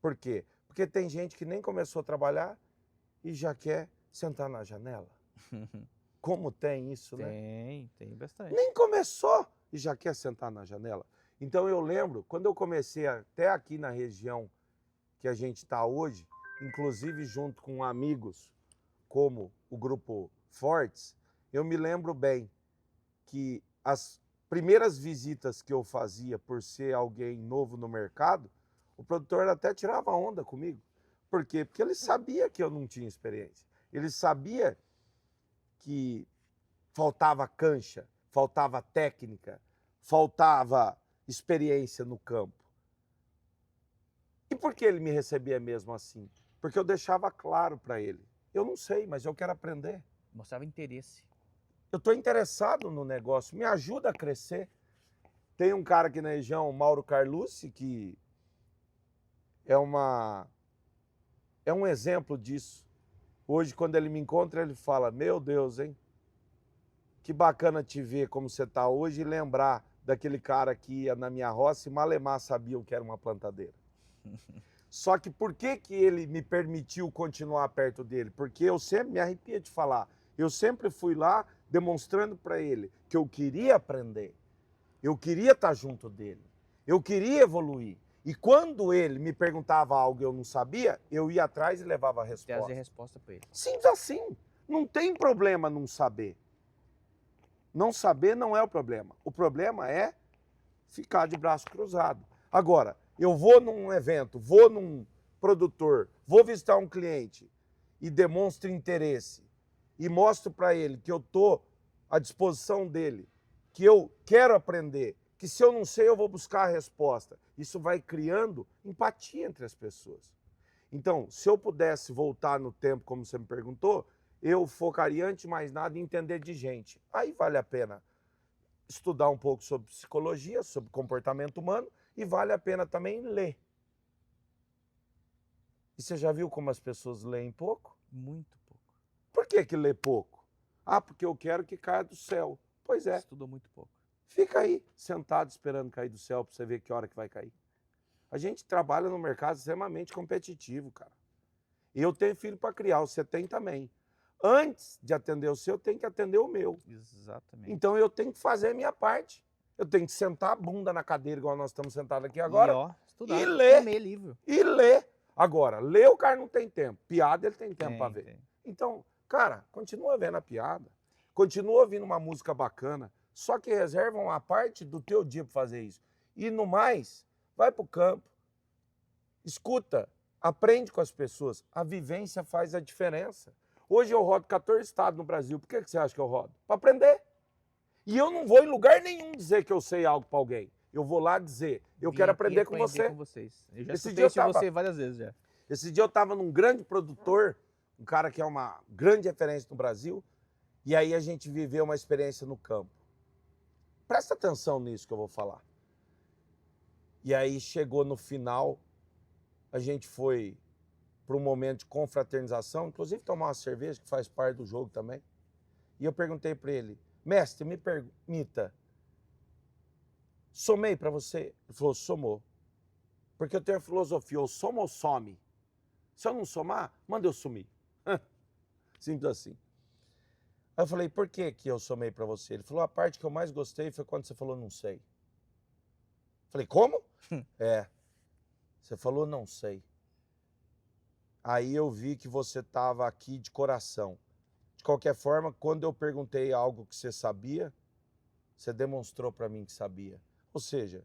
Por quê? Porque tem gente que nem começou a trabalhar e já quer sentar na janela. Como tem isso, né? Tem bastante. Nem começou e já quer sentar na janela. Então eu lembro, quando eu comecei até aqui na região que a gente está hoje, inclusive junto com amigos como o Grupo Fortes, eu me lembro bem que as primeiras visitas que eu fazia por ser alguém novo no mercado, o produtor até tirava onda comigo. Por quê? Porque ele sabia que eu não tinha experiência. Ele sabia que faltava cancha, faltava técnica, faltava experiência no campo. E por que ele me recebia mesmo assim? Porque eu deixava claro para ele. Eu não sei, mas eu quero aprender. Mostrava interesse. Eu estou interessado no negócio, me ajuda a crescer. Tem um cara aqui na região, Mauro Carlucci, que é um exemplo disso. Hoje, quando ele me encontra, ele fala, meu Deus, hein? Que bacana te ver como você está hoje e lembrar daquele cara que ia na minha roça e malemar sabia o que era uma plantadeira. Só que por que ele me permitiu continuar perto dele? Porque eu sempre me arrepia de falar. Eu sempre fui lá demonstrando para ele que eu queria aprender. Eu queria estar junto dele. Eu queria evoluir. E quando ele me perguntava algo que eu não sabia, eu ia atrás e levava a resposta. Trazer a resposta para ele. Simples assim. Não tem problema não saber. Não saber não é o problema. O problema é ficar de braço cruzado. Agora, eu vou num evento, vou num produtor, vou visitar um cliente e demonstro interesse e mostro para ele que eu estou à disposição dele, que eu quero aprender, que se eu não sei eu vou buscar a resposta. Isso vai criando empatia entre as pessoas. Então, se eu pudesse voltar no tempo, como você me perguntou, eu focaria antes de mais nada em entender de gente. Aí vale a pena estudar um pouco sobre psicologia, sobre comportamento humano, e vale a pena também ler. E você já viu como as pessoas leem pouco? Muito pouco. Por que lê pouco? Ah, porque eu quero que caia do céu. Pois é. Estudou muito pouco. Fica aí, sentado esperando cair do céu para você ver que hora que vai cair. A gente trabalha num mercado extremamente competitivo, cara. E eu tenho filho para criar, você tem também. Antes de atender o seu, eu tenho que atender o meu. Exatamente. Então eu tenho que fazer a minha parte. Eu tenho que sentar a bunda na cadeira, igual nós estamos sentados aqui agora, E, ó, estudar, e ler. comer livro. E ler. Agora, ler o cara não tem tempo. Piada ele tem tempo para ver. Tem. Então, cara, continua vendo a piada. Continua ouvindo uma música bacana. Só que reserva uma parte do teu dia para fazer isso. E no mais, vai para o campo. Escuta. Aprende com as pessoas. A vivência faz a diferença. Hoje eu rodo 14 estados no Brasil. Por que você acha que eu rodo? Para aprender. E eu não vou em lugar nenhum dizer que eu sei algo para alguém. Eu vou lá dizer, eu quero aprender com você. Com vocês. Eu já Esse escutei dia eu isso de tava- você várias vezes já. Esse dia eu estava num grande produtor, um cara que é uma grande referência no Brasil, e aí a gente viveu uma experiência no campo. Presta atenção nisso que eu vou falar. E aí chegou no final, a gente foi para um momento de confraternização, inclusive tomar uma cerveja, que faz parte do jogo também. E eu perguntei para ele, mestre, me permita, somei para você? Ele falou, somou. Porque eu tenho a filosofia, ou soma ou some. Se eu não somar, manda eu sumir. Simples assim. Aí eu falei, por que eu somei para você? Ele falou, a parte que eu mais gostei foi quando você falou, não sei. Falei, como? É. Você falou, não sei. Aí eu vi que você estava aqui de coração. De qualquer forma, quando eu perguntei algo que você sabia, você demonstrou para mim que sabia. Ou seja,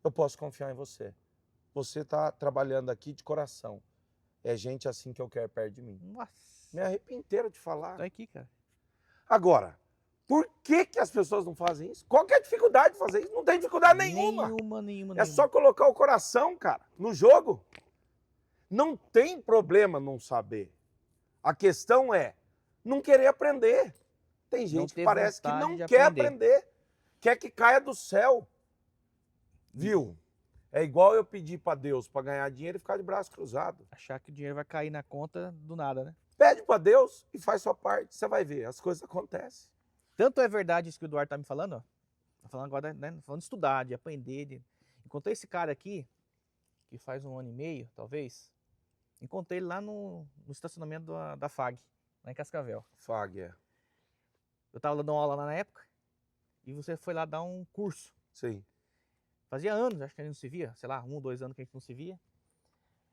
eu posso confiar em você. Você está trabalhando aqui de coração. É gente assim que eu quero perto de mim. Nossa. Me arrepio inteiro de falar. Tô aqui, cara. Agora, por que as pessoas não fazem isso? Qual que é a dificuldade de fazer isso? Não tem dificuldade nenhuma. Nenhuma. É só colocar o coração, cara, no jogo. Não tem problema não saber. A questão é não querer aprender. Tem gente que ter parece que vontade não de quer aprender. aprender. Quer que caia do céu. Viu? É igual eu pedir para Deus para ganhar dinheiro e ficar de braço cruzado. Achar que o dinheiro vai cair na conta do nada, né? Pede para Deus e faz sua parte. Você vai ver, as coisas acontecem. Tanto é verdade isso que o Eduardo tá me falando, ó. Tá falando agora, né? Falando de estudar, de aprender. Encontrei esse cara aqui, que faz 1 ano e meio, talvez. Encontrei ele lá no estacionamento da FAG, lá em Cascavel. FAG, é. Eu tava dando aula lá na época, e você foi lá dar um curso. Sim. Fazia anos, acho que a gente não se via, sei lá, 1 ou 2 anos que a gente não se via.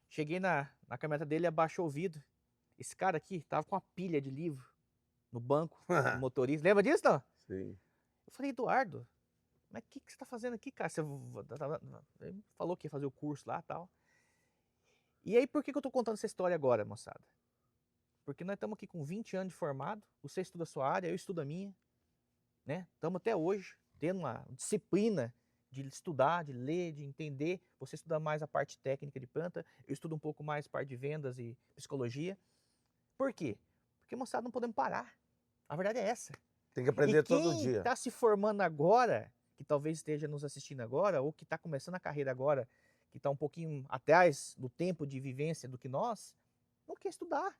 Cheguei na caminhonete dele, abaixou o vidro. Esse cara aqui tava com uma pilha de livro no banco, do motorista. Lembra disso, não? Sim. Eu falei, Eduardo, mas o que você tá fazendo aqui, cara? Ele falou que ia fazer o curso lá e tal. E aí, por que eu tô contando essa história agora, moçada? Porque nós estamos aqui com 20 anos de formado, você estuda a sua área, eu estudo a minha. né? Estamos até hoje tendo uma disciplina de estudar, de ler, de entender. Você estuda mais a parte técnica de planta, eu estudo um pouco mais a parte de vendas e psicologia. Por quê? Porque, moçada, não podemos parar. A verdade é essa. Tem que E aprender todo quem dia. está se formando agora, que talvez esteja nos assistindo agora, ou que está começando a carreira agora, que está um pouquinho atrás do tempo de vivência do que nós, não quer estudar,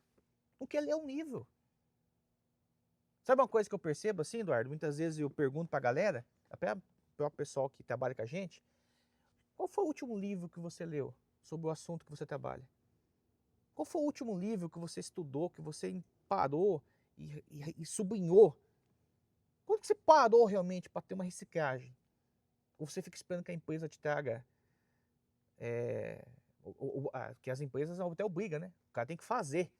não quer ler um livro. Sabe uma coisa que eu percebo assim, Eduardo? Muitas vezes eu pergunto para a galera, até para o pessoal que trabalha com a gente, qual foi o último livro que você leu sobre o assunto que você trabalha? Qual foi o último livro que você estudou, que você parou e sublinhou? Quando que você parou realmente para ter uma reciclagem? Ou você fica esperando que a empresa te traga, que as empresas até obrigam, né? O cara tem que fazer.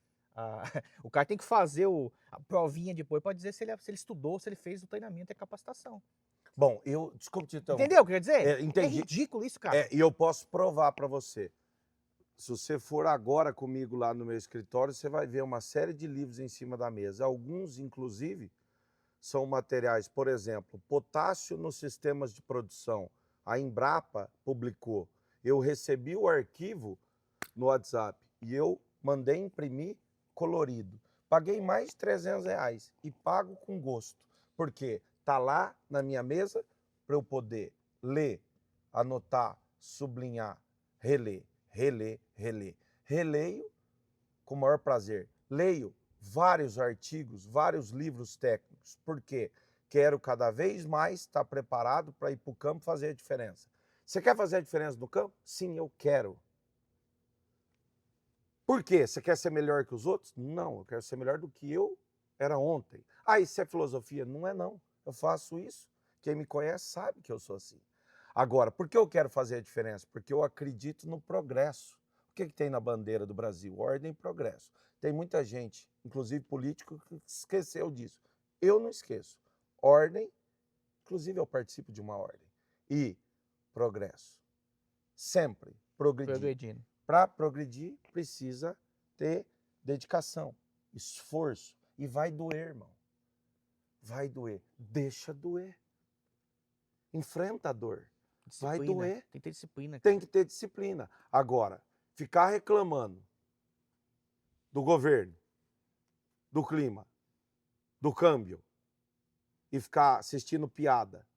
O cara tem que fazer a provinha depois para dizer se ele estudou, se ele fez o treinamento e a capacitação. Bom, desculpe te interromper. Entendeu o que eu quer dizer? É Entendi. ridículo isso, cara. E eu posso provar para você. Se você for agora comigo lá no meu escritório, você vai ver uma série de livros em cima da mesa. Alguns, inclusive, são materiais, por exemplo, potássio nos sistemas de produção. A Embrapa publicou. Eu recebi o arquivo no WhatsApp e eu mandei imprimir colorido. Paguei mais de R$300 e pago com gosto. Por quê? Está lá na minha mesa para eu poder ler, anotar, sublinhar, reler, reler, reler. Releio com o maior prazer. Leio vários artigos, vários livros técnicos. Por quê? Quero cada vez mais estar preparado para ir para o campo fazer a diferença. Você quer fazer a diferença no campo? Sim, eu quero. Por quê? Você quer ser melhor que os outros? Não, eu quero ser melhor do que eu era ontem. Ah, isso é filosofia? Não é não. Eu faço isso. Quem me conhece sabe que eu sou assim. Agora, por que eu quero fazer a diferença? Porque eu acredito no progresso. O que tem na bandeira do Brasil? Ordem e progresso. Tem muita gente, inclusive político, que esqueceu disso. Eu não esqueço. Ordem, inclusive eu participo de uma ordem. E progresso. Sempre progredir. Progredindo. Para progredir, precisa ter dedicação, esforço. E vai doer, irmão. Vai doer. Deixa doer. Enfrenta a dor. Disciplina. Vai doer. Tem que ter disciplina. Tem que ter disciplina. Agora, ficar reclamando do governo, do clima, do câmbio e ficar assistindo piada,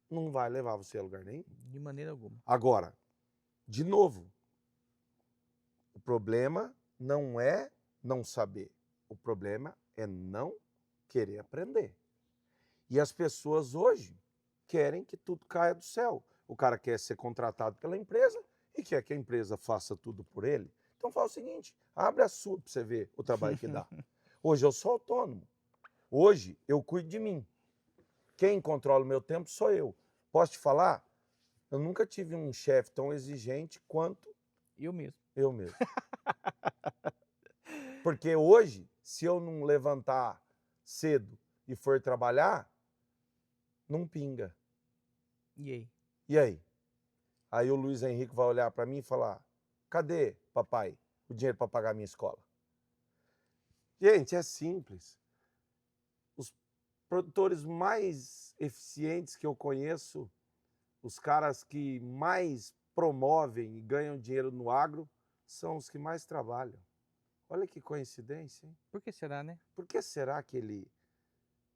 não vai levar você a lugar nenhum. De maneira alguma. Agora, de novo, o problema não é não saber. O problema é não querer aprender. E as pessoas hoje querem que tudo caia do céu. O cara quer ser contratado pela empresa e quer que a empresa faça tudo por ele. Então fala o seguinte, abre a sua para você ver o trabalho que dá. Hoje eu sou autônomo. Hoje eu cuido de mim. Quem controla o meu tempo sou eu. Posso te falar? Eu nunca tive um chefe tão exigente quanto eu mesmo. Eu mesmo. Porque hoje, se eu não levantar cedo e for trabalhar, não pinga. E aí? E aí? Aí o Luiz Henrique vai olhar para mim e falar, cadê, papai, o dinheiro para pagar a minha escola? Gente, é simples. Os produtores mais eficientes que eu conheço, os caras que mais promovem e ganham dinheiro no agro, são os que mais trabalham. Olha que coincidência, hein? Por que será, né? Por que será que ele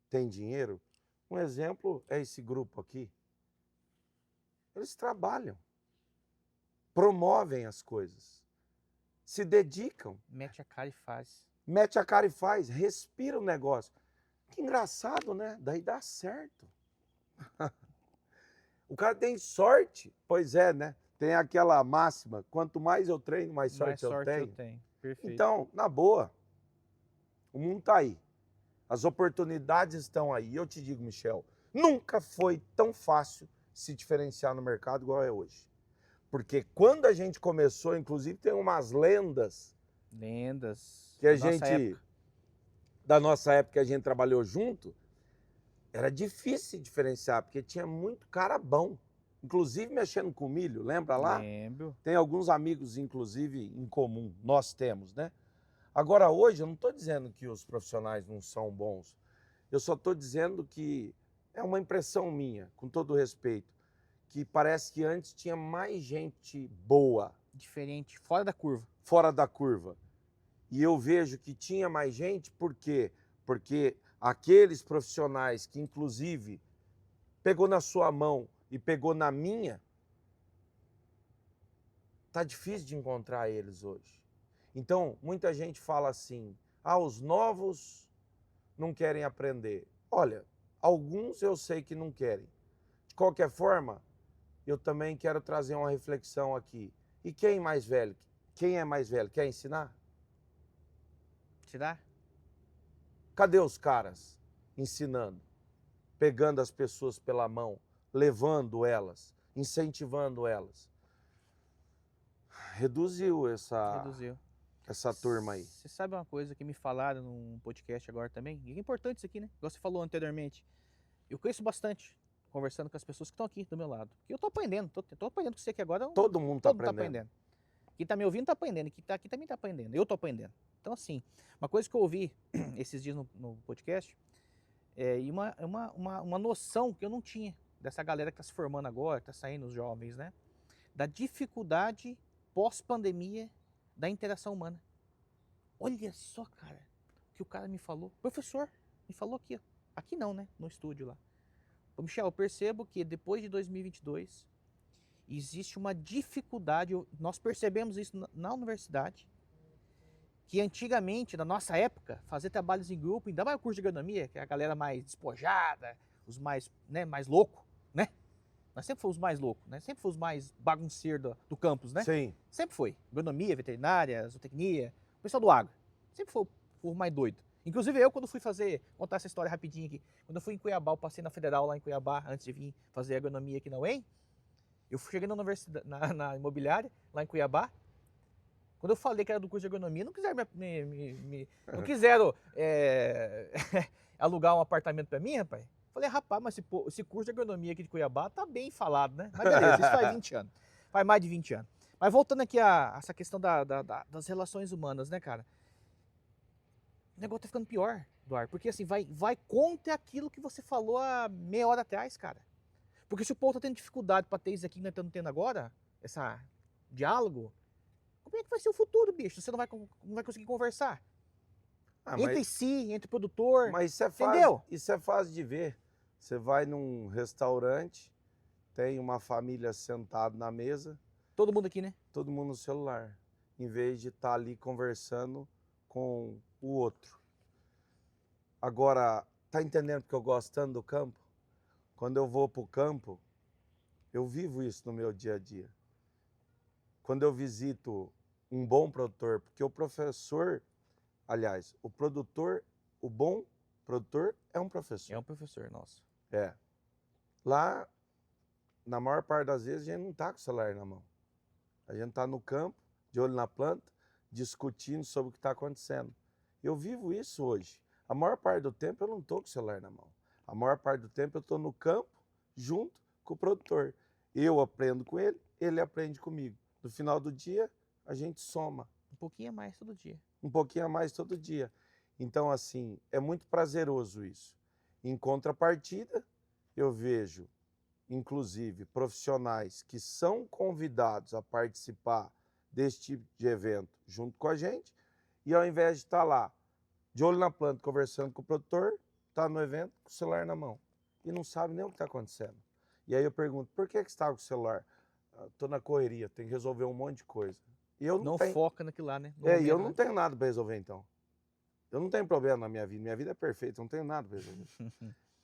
tem dinheiro? Um exemplo é esse grupo aqui. Eles trabalham, promovem as coisas, se dedicam. Mete a cara e faz. Mete a cara e faz, respira o negócio. Que engraçado, né? Daí dá certo. O cara tem sorte. Pois é, né? Tem aquela máxima, quanto mais eu treino, mais sorte eu tenho. Perfeito. Então, na boa, o mundo está aí. As oportunidades estão aí. E eu te digo, Michel, nunca foi tão fácil se diferenciar no mercado igual é hoje. Porque quando a gente começou, inclusive, tem umas lendas. Lendas. Que a gente, da nossa época que a gente trabalhou junto, era difícil se diferenciar, porque tinha muito cara bom. Inclusive mexendo com milho, lembra lá? Lembro. Tem alguns amigos, inclusive, em comum. Nós temos, né? Agora, hoje, eu não estou dizendo que os profissionais não são bons. Eu só estou dizendo que é uma impressão minha, com todo respeito, que parece que antes tinha mais gente boa, Diferente, fora da curva. fora da curva. E eu vejo que tinha mais gente, por quê? Porque aqueles profissionais que, inclusive, pegou na sua mão e pegou na minha, tá difícil de encontrar eles hoje. Então, muita gente fala assim: ah, os novos não querem aprender. Olha, alguns eu sei que não querem. De qualquer forma, eu também quero trazer uma reflexão aqui. E quem mais velho? Quem é mais velho? Quer ensinar? Será? Cadê os caras ensinando? Pegando as pessoas pela mão, levando elas, incentivando elas. Reduziu Reduziu. essa turma aí. Você sabe uma coisa que me falaram num podcast agora também? E é importante isso aqui, né? Igual você falou anteriormente. Eu conheço bastante, conversando com as pessoas que estão aqui do meu lado. E eu tô aprendendo, tô aprendendo com você aqui agora. Todo mundo tá aprendendo. Quem tá me ouvindo tá aprendendo, quem tá aqui também tá aprendendo. Eu tô aprendendo. Então, assim, uma coisa que eu ouvi esses dias no podcast, e uma noção que eu não tinha dessa galera que tá se formando agora, que tá saindo os jovens, né? Da dificuldade pós-pandemia da interação humana. Olha só, cara, o que o cara me falou. Professor, me falou aqui, ó. Aqui não, né? No estúdio lá. Ô, Michel, eu percebo que depois de 2022 existe uma dificuldade, nós percebemos isso na universidade, que antigamente, na nossa época, fazer trabalhos em grupo, ainda mais o curso de agronomia, que é a galera mais despojada, os mais, né, mais loucos, né? Nós sempre fomos os mais loucos, né? Sempre fomos os mais bagunceiros do campus, né? Sim. Sempre foi. Agronomia, veterinária, zootecnia, o pessoal do agro. Sempre foi o mais doido. Inclusive eu, quando fui contar essa história rapidinho aqui, quando eu fui em Cuiabá, eu passei na Federal lá em Cuiabá, antes de vir fazer agronomia aqui na UEM, eu cheguei na universidade, na imobiliária, lá em Cuiabá. Quando eu falei que era do curso de agronomia, não quiseram, não quiseram alugar um apartamento para mim, rapaz. Falei, rapaz, mas esse curso de agronomia aqui de Cuiabá tá bem falado, né? Mas beleza, isso faz 20 anos. Faz mais de 20 anos. Mas voltando aqui a essa questão das relações humanas, né, cara? O negócio tá ficando pior, Eduardo. Porque assim, vai contra aquilo que você falou há meia hora atrás, cara. Porque se o povo tá tendo dificuldade para ter isso aqui que nós estamos tendo agora, esse diálogo, como é que vai ser o futuro, bicho? Você não vai conseguir conversar. Entre si, entre o produtor. Mas isso é fácil, entendeu? Isso é fácil de ver. Você vai num restaurante, tem uma família sentada na mesa. Todo mundo aqui, né? Todo mundo no celular. Em vez de estar ali conversando com o outro. Agora, tá entendendo porque eu gosto tanto do campo? Quando eu vou para o campo, eu vivo isso no meu dia a dia. Quando eu visito um bom produtor, porque o professor, aliás, o produtor, o bom produtor é um professor. É um professor, nossa. É. Lá, na maior parte das vezes, a gente não está com o celular na mão. A gente está no campo, de olho na planta, discutindo sobre o que está acontecendo. Eu vivo isso hoje. A maior parte do tempo eu não estou com o celular na mão. A maior parte do tempo eu estou no campo, junto com o produtor. Eu aprendo com ele, ele aprende comigo. No final do dia, a gente soma. Um pouquinho a mais todo dia. Um pouquinho a mais todo dia. Então, assim, é muito prazeroso isso. Em contrapartida, eu vejo, inclusive, profissionais que são convidados a participar desse tipo de evento junto com a gente, e ao invés de estar lá, de olho na planta, conversando com o produtor, está no evento com o celular na mão. E não sabe nem o que está acontecendo. E aí eu pergunto, por que você está com o celular? Estou na correria, tenho que resolver um monte de coisa. E eu não tenho... foca naquilo lá, né? E eu não tenho nada para resolver, então. Eu não tenho problema na minha vida. Minha vida é perfeita, eu não tenho nada para resolver.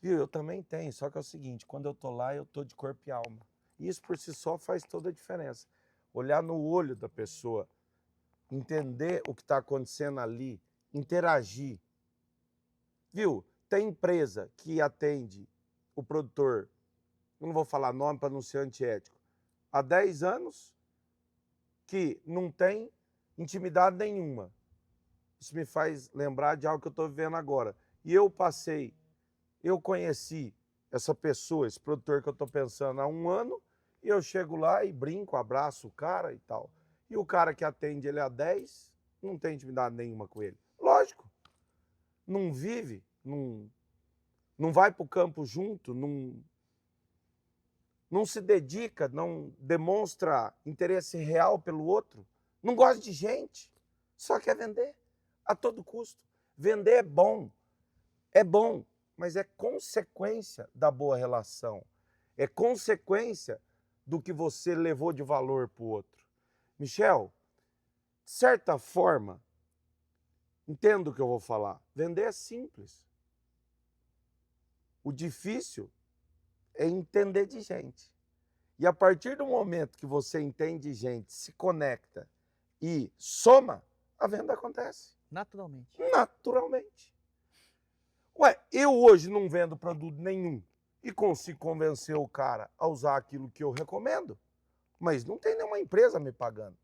Viu? Eu também tenho, só que é o seguinte, quando eu tô lá, eu tô de corpo e alma. E isso por si só faz toda a diferença. Olhar no olho da pessoa, entender o que está acontecendo ali, interagir. Viu? Tem empresa que atende o produtor, eu não vou falar nome para não ser antiético, há 10 anos que não tem intimidade nenhuma. Isso me faz lembrar de algo que eu estou vivendo agora. E eu conheci essa pessoa, esse produtor que eu estou pensando há um ano, e eu chego lá e brinco, abraço o cara e tal. E o cara que atende ele há 10, não tem intimidade nenhuma com ele. Lógico, não vive, não vai para o campo junto, não se dedica, não demonstra interesse real pelo outro, não gosta de gente, só quer vender a todo custo. Vender é bom, mas é consequência da boa relação, é consequência do que você levou de valor para o outro. Michel, de certa forma, entendo o que eu vou falar, vender é simples. O difícil é entender de gente. E a partir do momento que você entende gente, se conecta e soma, a venda acontece. Naturalmente. Naturalmente. Ué, eu hoje não vendo produto nenhum e consigo convencer o cara a usar aquilo que eu recomendo, mas não tem nenhuma empresa me pagando.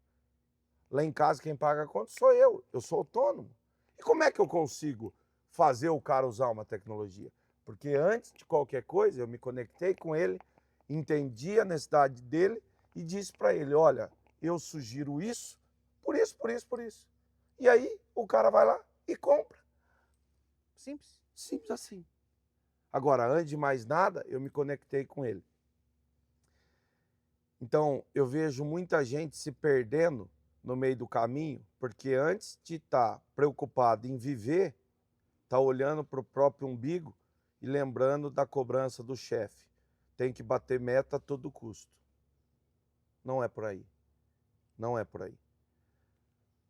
Lá em casa quem paga a conta sou eu sou autônomo. E como é que eu consigo fazer o cara usar uma tecnologia? Porque antes de qualquer coisa, eu me conectei com ele, entendi a necessidade dele e disse para ele, olha, eu sugiro isso, por isso, por isso, por isso. E aí o cara vai lá e compra. Simples. Simples assim. Agora, antes de mais nada, eu me conectei com ele. Então, eu vejo muita gente se perdendo no meio do caminho, porque antes de estar preocupado em viver, está olhando para o próprio umbigo e lembrando da cobrança do chefe. Tem que bater meta a todo custo. Não é por aí. Não é por aí.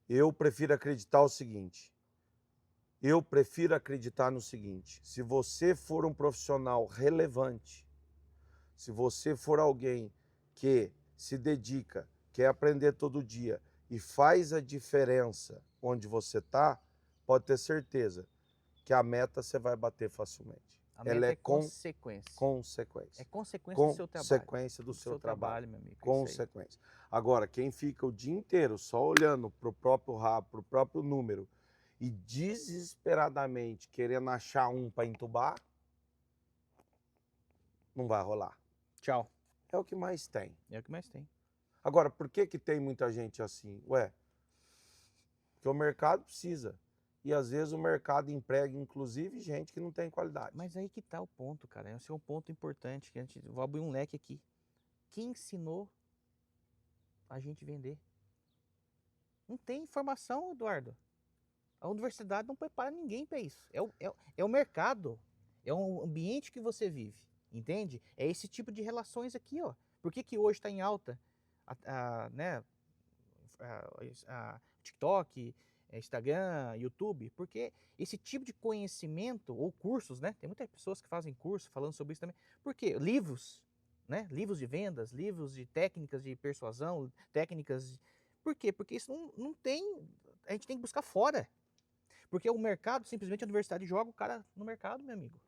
Eu prefiro acreditar o seguinte. Eu prefiro acreditar no seguinte. Se você for um profissional relevante, se você for alguém que se dedica, quer aprender todo dia e faz a diferença onde você está, pode ter certeza que a meta você vai bater facilmente. A meta é consequência. Consequência. É consequência do seu trabalho. Consequência do seu trabalho. meu amigo. Consequência. Agora, quem fica o dia inteiro só olhando para o próprio rabo, para o próprio número e desesperadamente querendo achar um para entubar, não vai rolar. Tchau. É o que mais tem. É o que mais tem. Agora, por que tem muita gente assim? Ué, porque o mercado precisa. E às vezes o mercado emprega, inclusive, gente que não tem qualidade. Mas aí que tá o ponto, cara. Esse é um ponto importante. Vou abrir um leque aqui. Quem ensinou a gente vender? Não tem informação, Eduardo. A universidade não prepara ninguém para isso. É o mercado. É um ambiente que você vive. Entende? É esse tipo de relações aqui, ó. Por que hoje está em alta né, TikTok, Instagram, YouTube? Porque esse tipo de conhecimento, ou cursos, né? Tem muitas pessoas que fazem curso falando sobre isso também. Por quê? Livros, né? Livros de vendas, livros de técnicas de persuasão, técnicas... Por quê? Porque isso não tem... A gente tem que buscar fora. Porque o mercado, simplesmente a universidade joga o cara no mercado, meu amigo.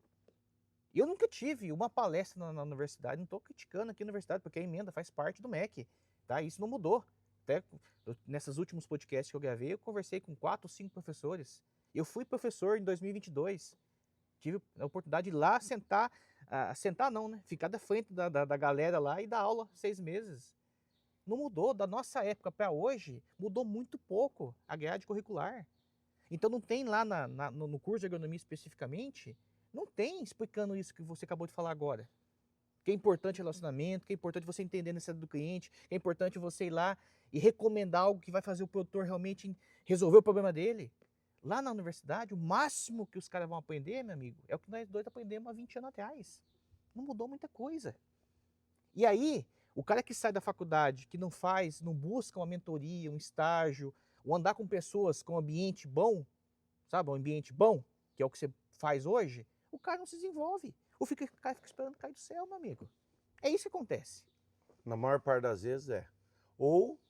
E eu nunca tive uma palestra na universidade, não estou criticando aqui a universidade, porque a emenda faz parte do MEC, tá? Isso não mudou. Até nesses últimos podcasts que eu gravei, eu conversei com 4 ou 5 professores. Eu fui professor em 2022. Tive a oportunidade de ir lá sentar, sentar não, né? Ficar da frente da galera lá e dar aula 6 meses. Não mudou, da nossa época para hoje, mudou muito pouco a grade curricular. Então não tem lá no curso de agronomia especificamente, não tem explicando isso que você acabou de falar agora. Que é importante relacionamento, que é importante você entender a necessidade do cliente, que é importante você ir lá e recomendar algo que vai fazer o produtor realmente resolver o problema dele. Lá na universidade, o máximo que os caras vão aprender, meu amigo, é o que nós dois aprendemos há 20 anos atrás. Não mudou muita coisa. E aí, o cara que sai da faculdade, que não faz, não busca uma mentoria, um estágio, ou andar com pessoas com um ambiente bom, sabe, um ambiente bom, que é o que você faz hoje, o cara não se desenvolve. O cara fica esperando cair do céu, meu amigo. É isso que acontece. Na maior parte das vezes é. Ou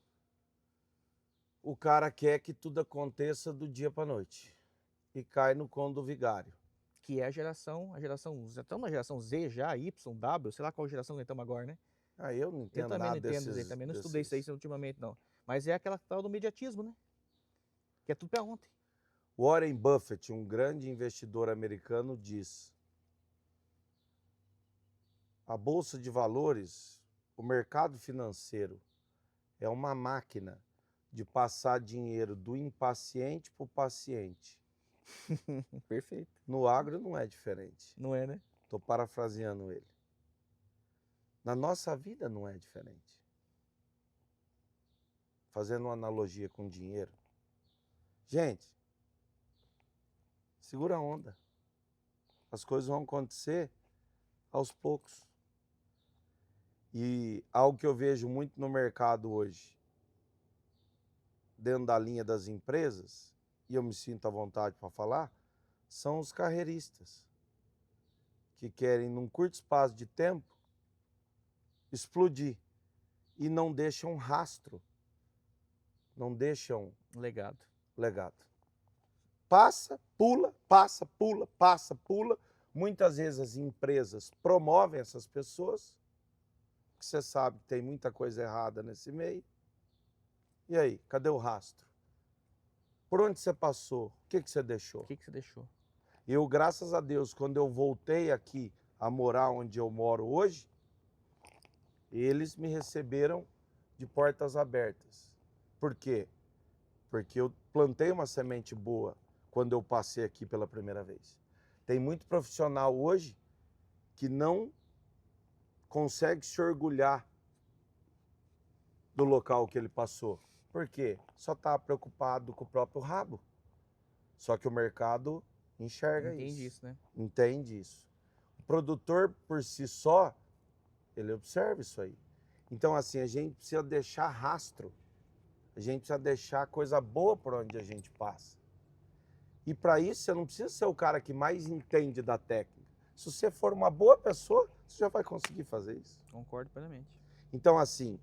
o cara quer que tudo aconteça do dia para noite e cai no conto do vigário. Que é a geração, estamos na geração Z já, Y, W, sei lá qual geração que estamos agora, né? Ah, eu não entendo Eu também nada não entendo desses... Z, também não estudei isso aí ultimamente, não. Mas é aquela tal do mediatismo, né? Que é tudo pra ontem. Warren Buffett, um grande investidor americano, diz: a bolsa de valores, o mercado financeiro, é uma máquina de passar dinheiro do impaciente para o paciente. Perfeito. No agro não é diferente. Não é, né? Estou parafraseando ele. Na nossa vida não é diferente. Fazendo uma analogia com dinheiro. Gente, segura a onda. As coisas vão acontecer aos poucos. E algo que eu vejo muito no mercado hoje, dentro da linha das empresas, e eu me sinto à vontade para falar, são os carreiristas, que querem, num curto espaço de tempo, explodir e não deixam rastro, não deixam Legado. legado. Passa, pula, passa, pula, passa, pula. Muitas vezes as empresas promovem essas pessoas, que você sabe que tem muita coisa errada nesse meio. E aí, cadê o rastro? Por onde você passou? O que você deixou? O que você deixou? Eu, graças a Deus, quando eu voltei aqui a morar onde eu moro hoje, eles me receberam de portas abertas. Por quê? Porque eu plantei uma semente boa quando eu passei aqui pela primeira vez. Tem muito profissional hoje que não consegue se orgulhar do local que ele passou. Por quê? Só está preocupado com o próprio rabo. Só que o mercado enxerga Entende isso. isso, né? Entende isso. O produtor, por si só, ele observa isso aí. Então, assim, a gente precisa deixar rastro. A gente precisa deixar coisa boa por onde a gente passa. E para isso, você não precisa ser o cara que mais entende da técnica. Se você for uma boa pessoa, você já vai conseguir fazer isso. Concordo plenamente. Então, assim,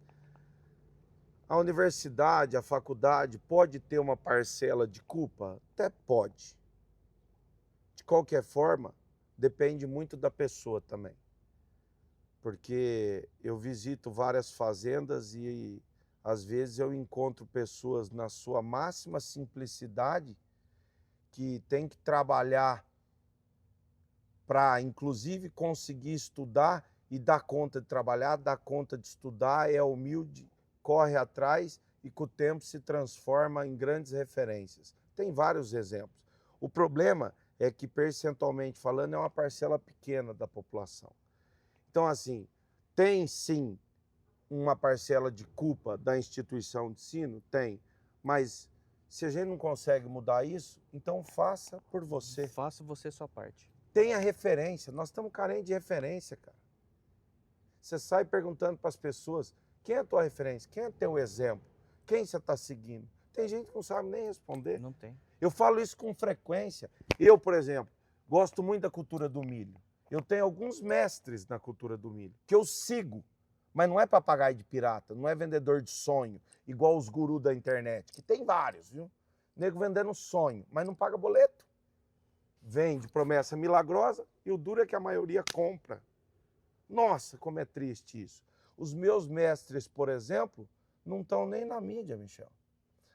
a universidade, a faculdade pode ter uma parcela de culpa? Até pode. De qualquer forma, depende muito da pessoa também. Porque eu visito várias fazendas e às vezes eu encontro pessoas na sua máxima simplicidade que tem que trabalhar para, inclusive, conseguir estudar e dar conta de trabalhar, dar conta de estudar, é humilde, corre atrás e com o tempo se transforma em grandes referências. Tem vários exemplos. O problema é que, percentualmente falando, é uma parcela pequena da população. Então, assim, tem sim uma parcela de culpa da instituição de ensino? Tem. Mas se a gente não consegue mudar isso, então faça por você. Faça você sua parte. Tenha referência. Nós estamos carentes de referência, cara. Você sai perguntando para as pessoas, quem é a tua referência? Quem é teu exemplo? Quem você está seguindo? Tem gente que não sabe nem responder. Não tem. Eu falo isso com frequência. Eu, por exemplo, gosto muito da cultura do milho. Eu tenho alguns mestres na cultura do milho, que eu sigo. Mas não é papagaio de pirata, não é vendedor de sonho, igual os gurus da internet, que tem vários, viu? Nego vendendo sonho, mas não paga boleto. Vende promessa milagrosa e o duro é que a maioria compra. Nossa, como é triste isso. Os meus mestres, por exemplo, não estão nem na mídia, Michel.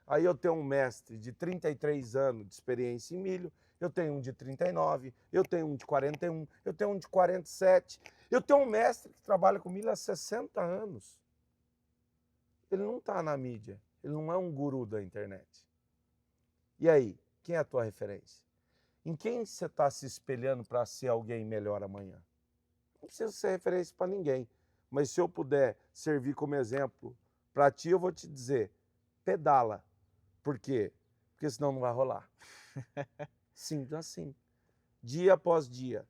Aí eu tenho um mestre de 33 anos de experiência em milho, eu tenho um de 39, eu tenho um de 41, eu tenho um de 47. Eu tenho um mestre que trabalha com milho há 60 anos. Ele não está na mídia, ele não é um guru da internet. E aí, quem é a tua referência? Em quem você está se espelhando para ser alguém melhor amanhã? Não precisa ser referência para ninguém, mas se eu puder servir como exemplo para ti, eu vou te dizer, pedala. Por quê? Porque senão não vai rolar. Simples assim. Dia após dia,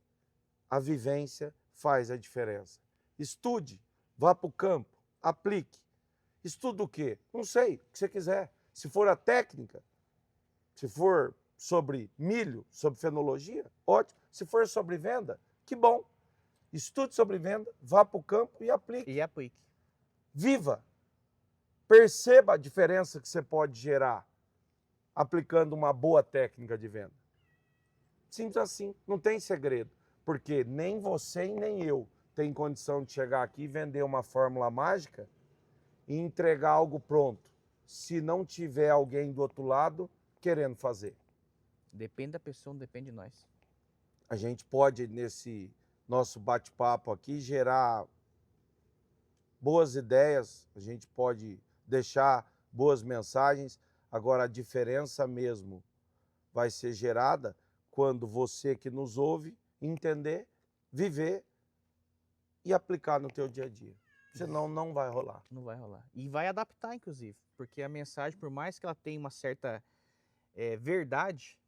a vivência faz a diferença. Estude, vá para o campo, aplique. Estuda o quê? Não sei, o que você quiser. Se for a técnica, se for sobre milho, sobre fenologia, ótimo. Se for sobre venda, que bom. Estude sobre venda, vá para o campo e aplique. E aplique. Viva. Perceba a diferença que você pode gerar aplicando uma boa técnica de venda. Simples assim, não tem segredo. Porque nem você e nem eu tem condição de chegar aqui e vender uma fórmula mágica e entregar algo pronto, se não tiver alguém do outro lado querendo fazer. Depende da pessoa, não depende de nós. A gente pode, nesse nosso bate-papo aqui, gerar boas ideias, a gente pode deixar boas mensagens. Agora, a diferença mesmo vai ser gerada quando você que nos ouve entender, viver e aplicar no teu dia a dia. Senão não vai rolar. Não vai rolar. E vai adaptar, inclusive, porque a mensagem, por mais que ela tenha uma certa verdade,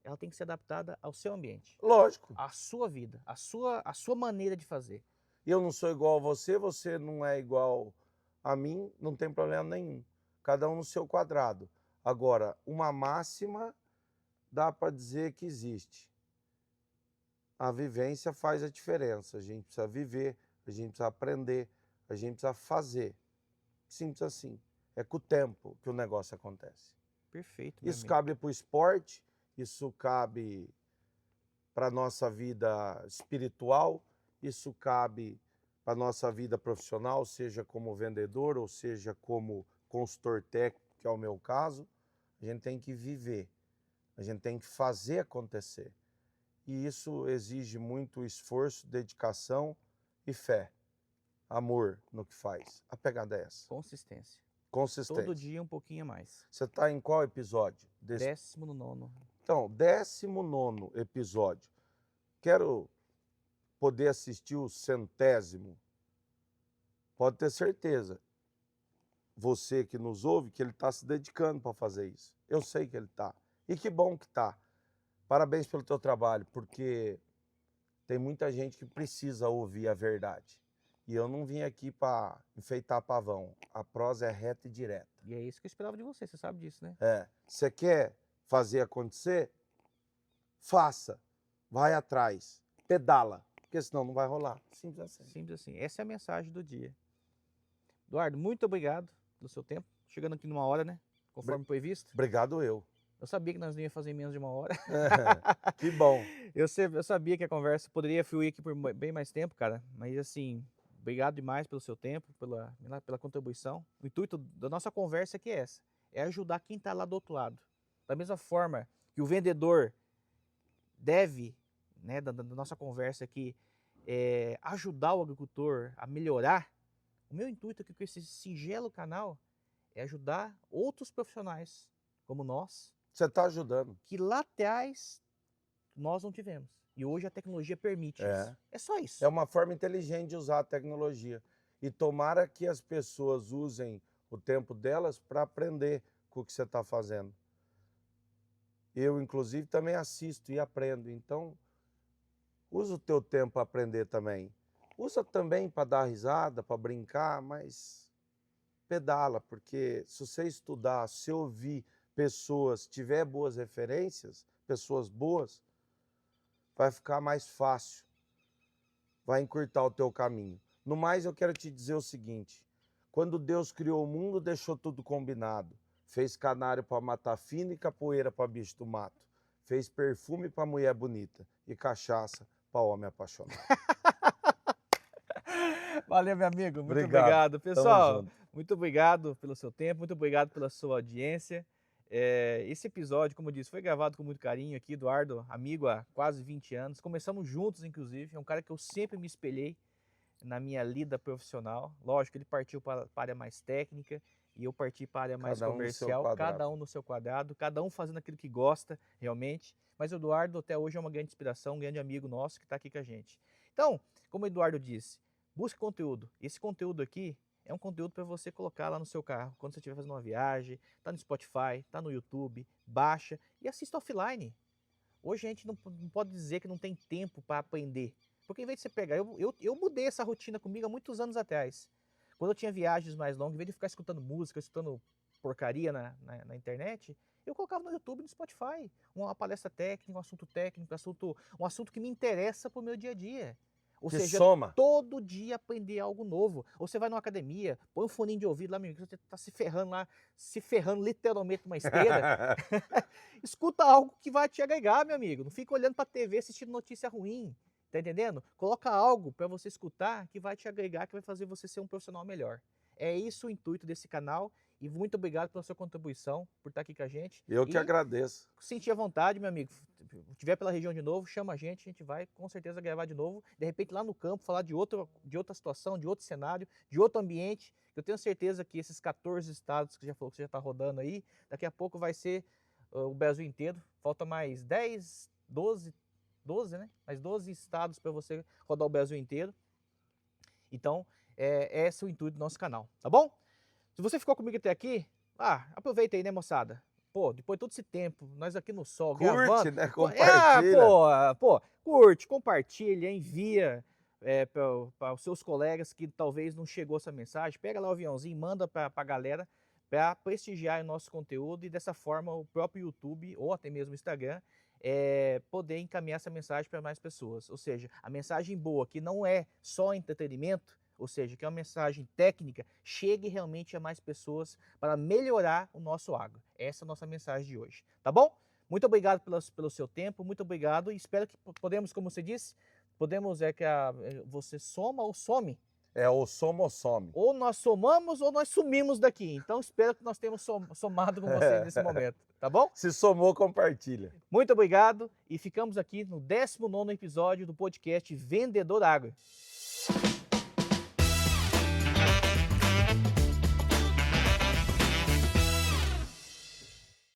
ela tem que ser adaptada ao seu ambiente, Lógico. à sua vida, à sua maneira de fazer. Eu não sou igual a você, você não é igual a mim, não tem problema nenhum. Cada um no seu quadrado. Agora, uma máxima dá para dizer que existe. A vivência faz a diferença. A gente precisa viver, a gente precisa aprender, a gente precisa fazer. Simples assim. É com o tempo que o negócio acontece. Perfeito, meu Isso amigo. cabe para o esporte, isso cabe para a nossa vida espiritual, isso cabe para a nossa vida profissional, seja como vendedor ou seja como consultor técnico, que é o meu caso. A gente tem que viver, a gente tem que fazer acontecer. E isso exige muito esforço, dedicação e fé, amor no que faz. A pegada é essa. Consistência. Consistência. Todo dia um pouquinho a mais. Você está em qual episódio? 19º. Então, 19º episódio. Quero poder assistir o 100º. Pode ter certeza, você que nos ouve, que ele está se dedicando para fazer isso. Eu sei que ele está. E que bom que está. Parabéns pelo teu trabalho, porque tem muita gente que precisa ouvir a verdade. E eu não vim aqui para enfeitar pavão. A prosa é reta e direta. E é isso que eu esperava de você sabe disso, né? Você quer fazer acontecer? Faça. Vai atrás. Pedala. Porque senão não vai rolar. Simples assim. Simples assim. Essa é a mensagem do dia. Eduardo, muito obrigado pelo seu tempo. Chegando aqui numa hora, né? Conforme foi visto. Obrigado eu. Eu sabia que nós não ia fazer em menos de uma hora. Que bom. Eu sabia que a conversa poderia fluir aqui por bem mais tempo, cara. Mas assim, obrigado demais pelo seu tempo, pela contribuição. O intuito da nossa conversa aqui é essa. É ajudar quem está lá do outro lado. Da mesma forma que o vendedor deve, né, da nossa conversa aqui, ajudar o agricultor a melhorar, o meu intuito aqui com esse singelo canal é ajudar outros profissionais como nós. Você está ajudando. Que lá atrás nós não tivemos. E hoje a tecnologia permite isso. É só isso. É uma forma inteligente de usar a tecnologia. E tomara que as pessoas usem o tempo delas para aprender com o que você está fazendo. Eu, inclusive, também assisto e aprendo. Então, usa o teu tempo para aprender também. Usa também para dar risada, para brincar, mas pedala, porque se você estudar, se ouvir pessoas, tiver boas referências, pessoas boas, vai ficar mais fácil, vai encurtar o teu caminho. No mais, eu quero te dizer o seguinte, quando Deus criou o mundo, deixou tudo combinado. Fez canário para matar fino e capoeira para bicho do mato. Fez perfume para mulher bonita e cachaça para homem apaixonado. Valeu, meu amigo. Muito obrigado. Pessoal, Tamo junto. muito obrigado pelo seu tempo, muito obrigado pela sua audiência. Esse episódio, como eu disse, foi gravado com muito carinho aqui, Eduardo, amigo há quase 20 anos. Começamos juntos, inclusive. É um cara que eu sempre me espelhei na minha lida profissional. Lógico, ele partiu para a área mais técnica e eu parti para a área mais comercial. Cada um no seu quadrado, cada um fazendo aquilo que gosta realmente. Mas o Eduardo até hoje é uma grande inspiração, um grande amigo nosso que está aqui com a gente. Então, como o Eduardo disse, busque conteúdo. Esse conteúdo aqui é um conteúdo para você colocar lá no seu carro, quando você estiver fazendo uma viagem, tá no Spotify, tá no YouTube, baixa e assista offline. Hoje a gente não pode dizer que não tem tempo para aprender. Porque em vez de você pegar, eu mudei essa rotina comigo há muitos anos atrás. Quando eu tinha viagens mais longas, em vez de ficar escutando música, escutando porcaria na internet, eu colocava no YouTube, no Spotify, uma palestra técnica, um assunto técnico, um assunto que me interessa para o meu dia a dia. Ou seja, todo dia aprender algo novo. Ou você vai numa academia, põe um foninho de ouvido lá, meu amigo, você tá se ferrando literalmente numa esteira. Escuta algo que vai te agregar, meu amigo. Não fica olhando pra TV assistindo notícia ruim. Tá entendendo? Coloca algo para você escutar que vai te agregar, que vai fazer você ser um profissional melhor. É isso o intuito desse canal e muito obrigado pela sua contribuição, por estar aqui com a gente. Eu que agradeço. Sentir à vontade, meu amigo. Se estiver pela região de novo, chama a gente vai com certeza gravar de novo. De repente lá no campo, falar de outra situação, de outro cenário, de outro ambiente. Eu tenho certeza que esses 14 estados que já falou que você já está rodando aí, daqui a pouco vai ser o Brasil inteiro. Falta mais 10, 12, né? Mais 12 estados para você rodar o Brasil inteiro. Então, esse é o intuito do nosso canal, tá bom? Se você ficou comigo até aqui, aproveita aí, né, moçada? Pô, depois de todo esse tempo, nós aqui no sol, Curte, gravando. né? Compartilha. Curte, compartilha, envia para os seus colegas que talvez não chegou essa mensagem. Pega lá o aviãozinho, manda para a galera para prestigiar o nosso conteúdo e dessa forma o próprio YouTube ou até mesmo o Instagram poder encaminhar essa mensagem para mais pessoas. Ou seja, a mensagem boa, que não é só entretenimento, ou seja, que é uma mensagem técnica, chegue realmente a mais pessoas para melhorar o nosso agro. Essa é a nossa mensagem de hoje, tá bom? Muito obrigado pelo seu tempo, muito obrigado e espero que podemos, como você disse, você soma ou some. Ou soma ou some. Ou nós somamos ou nós sumimos daqui. Então espero que nós tenhamos somado com você nesse momento, tá bom? Se somou, compartilha. Muito obrigado e ficamos aqui no 19º episódio do podcast Vendedor Agro.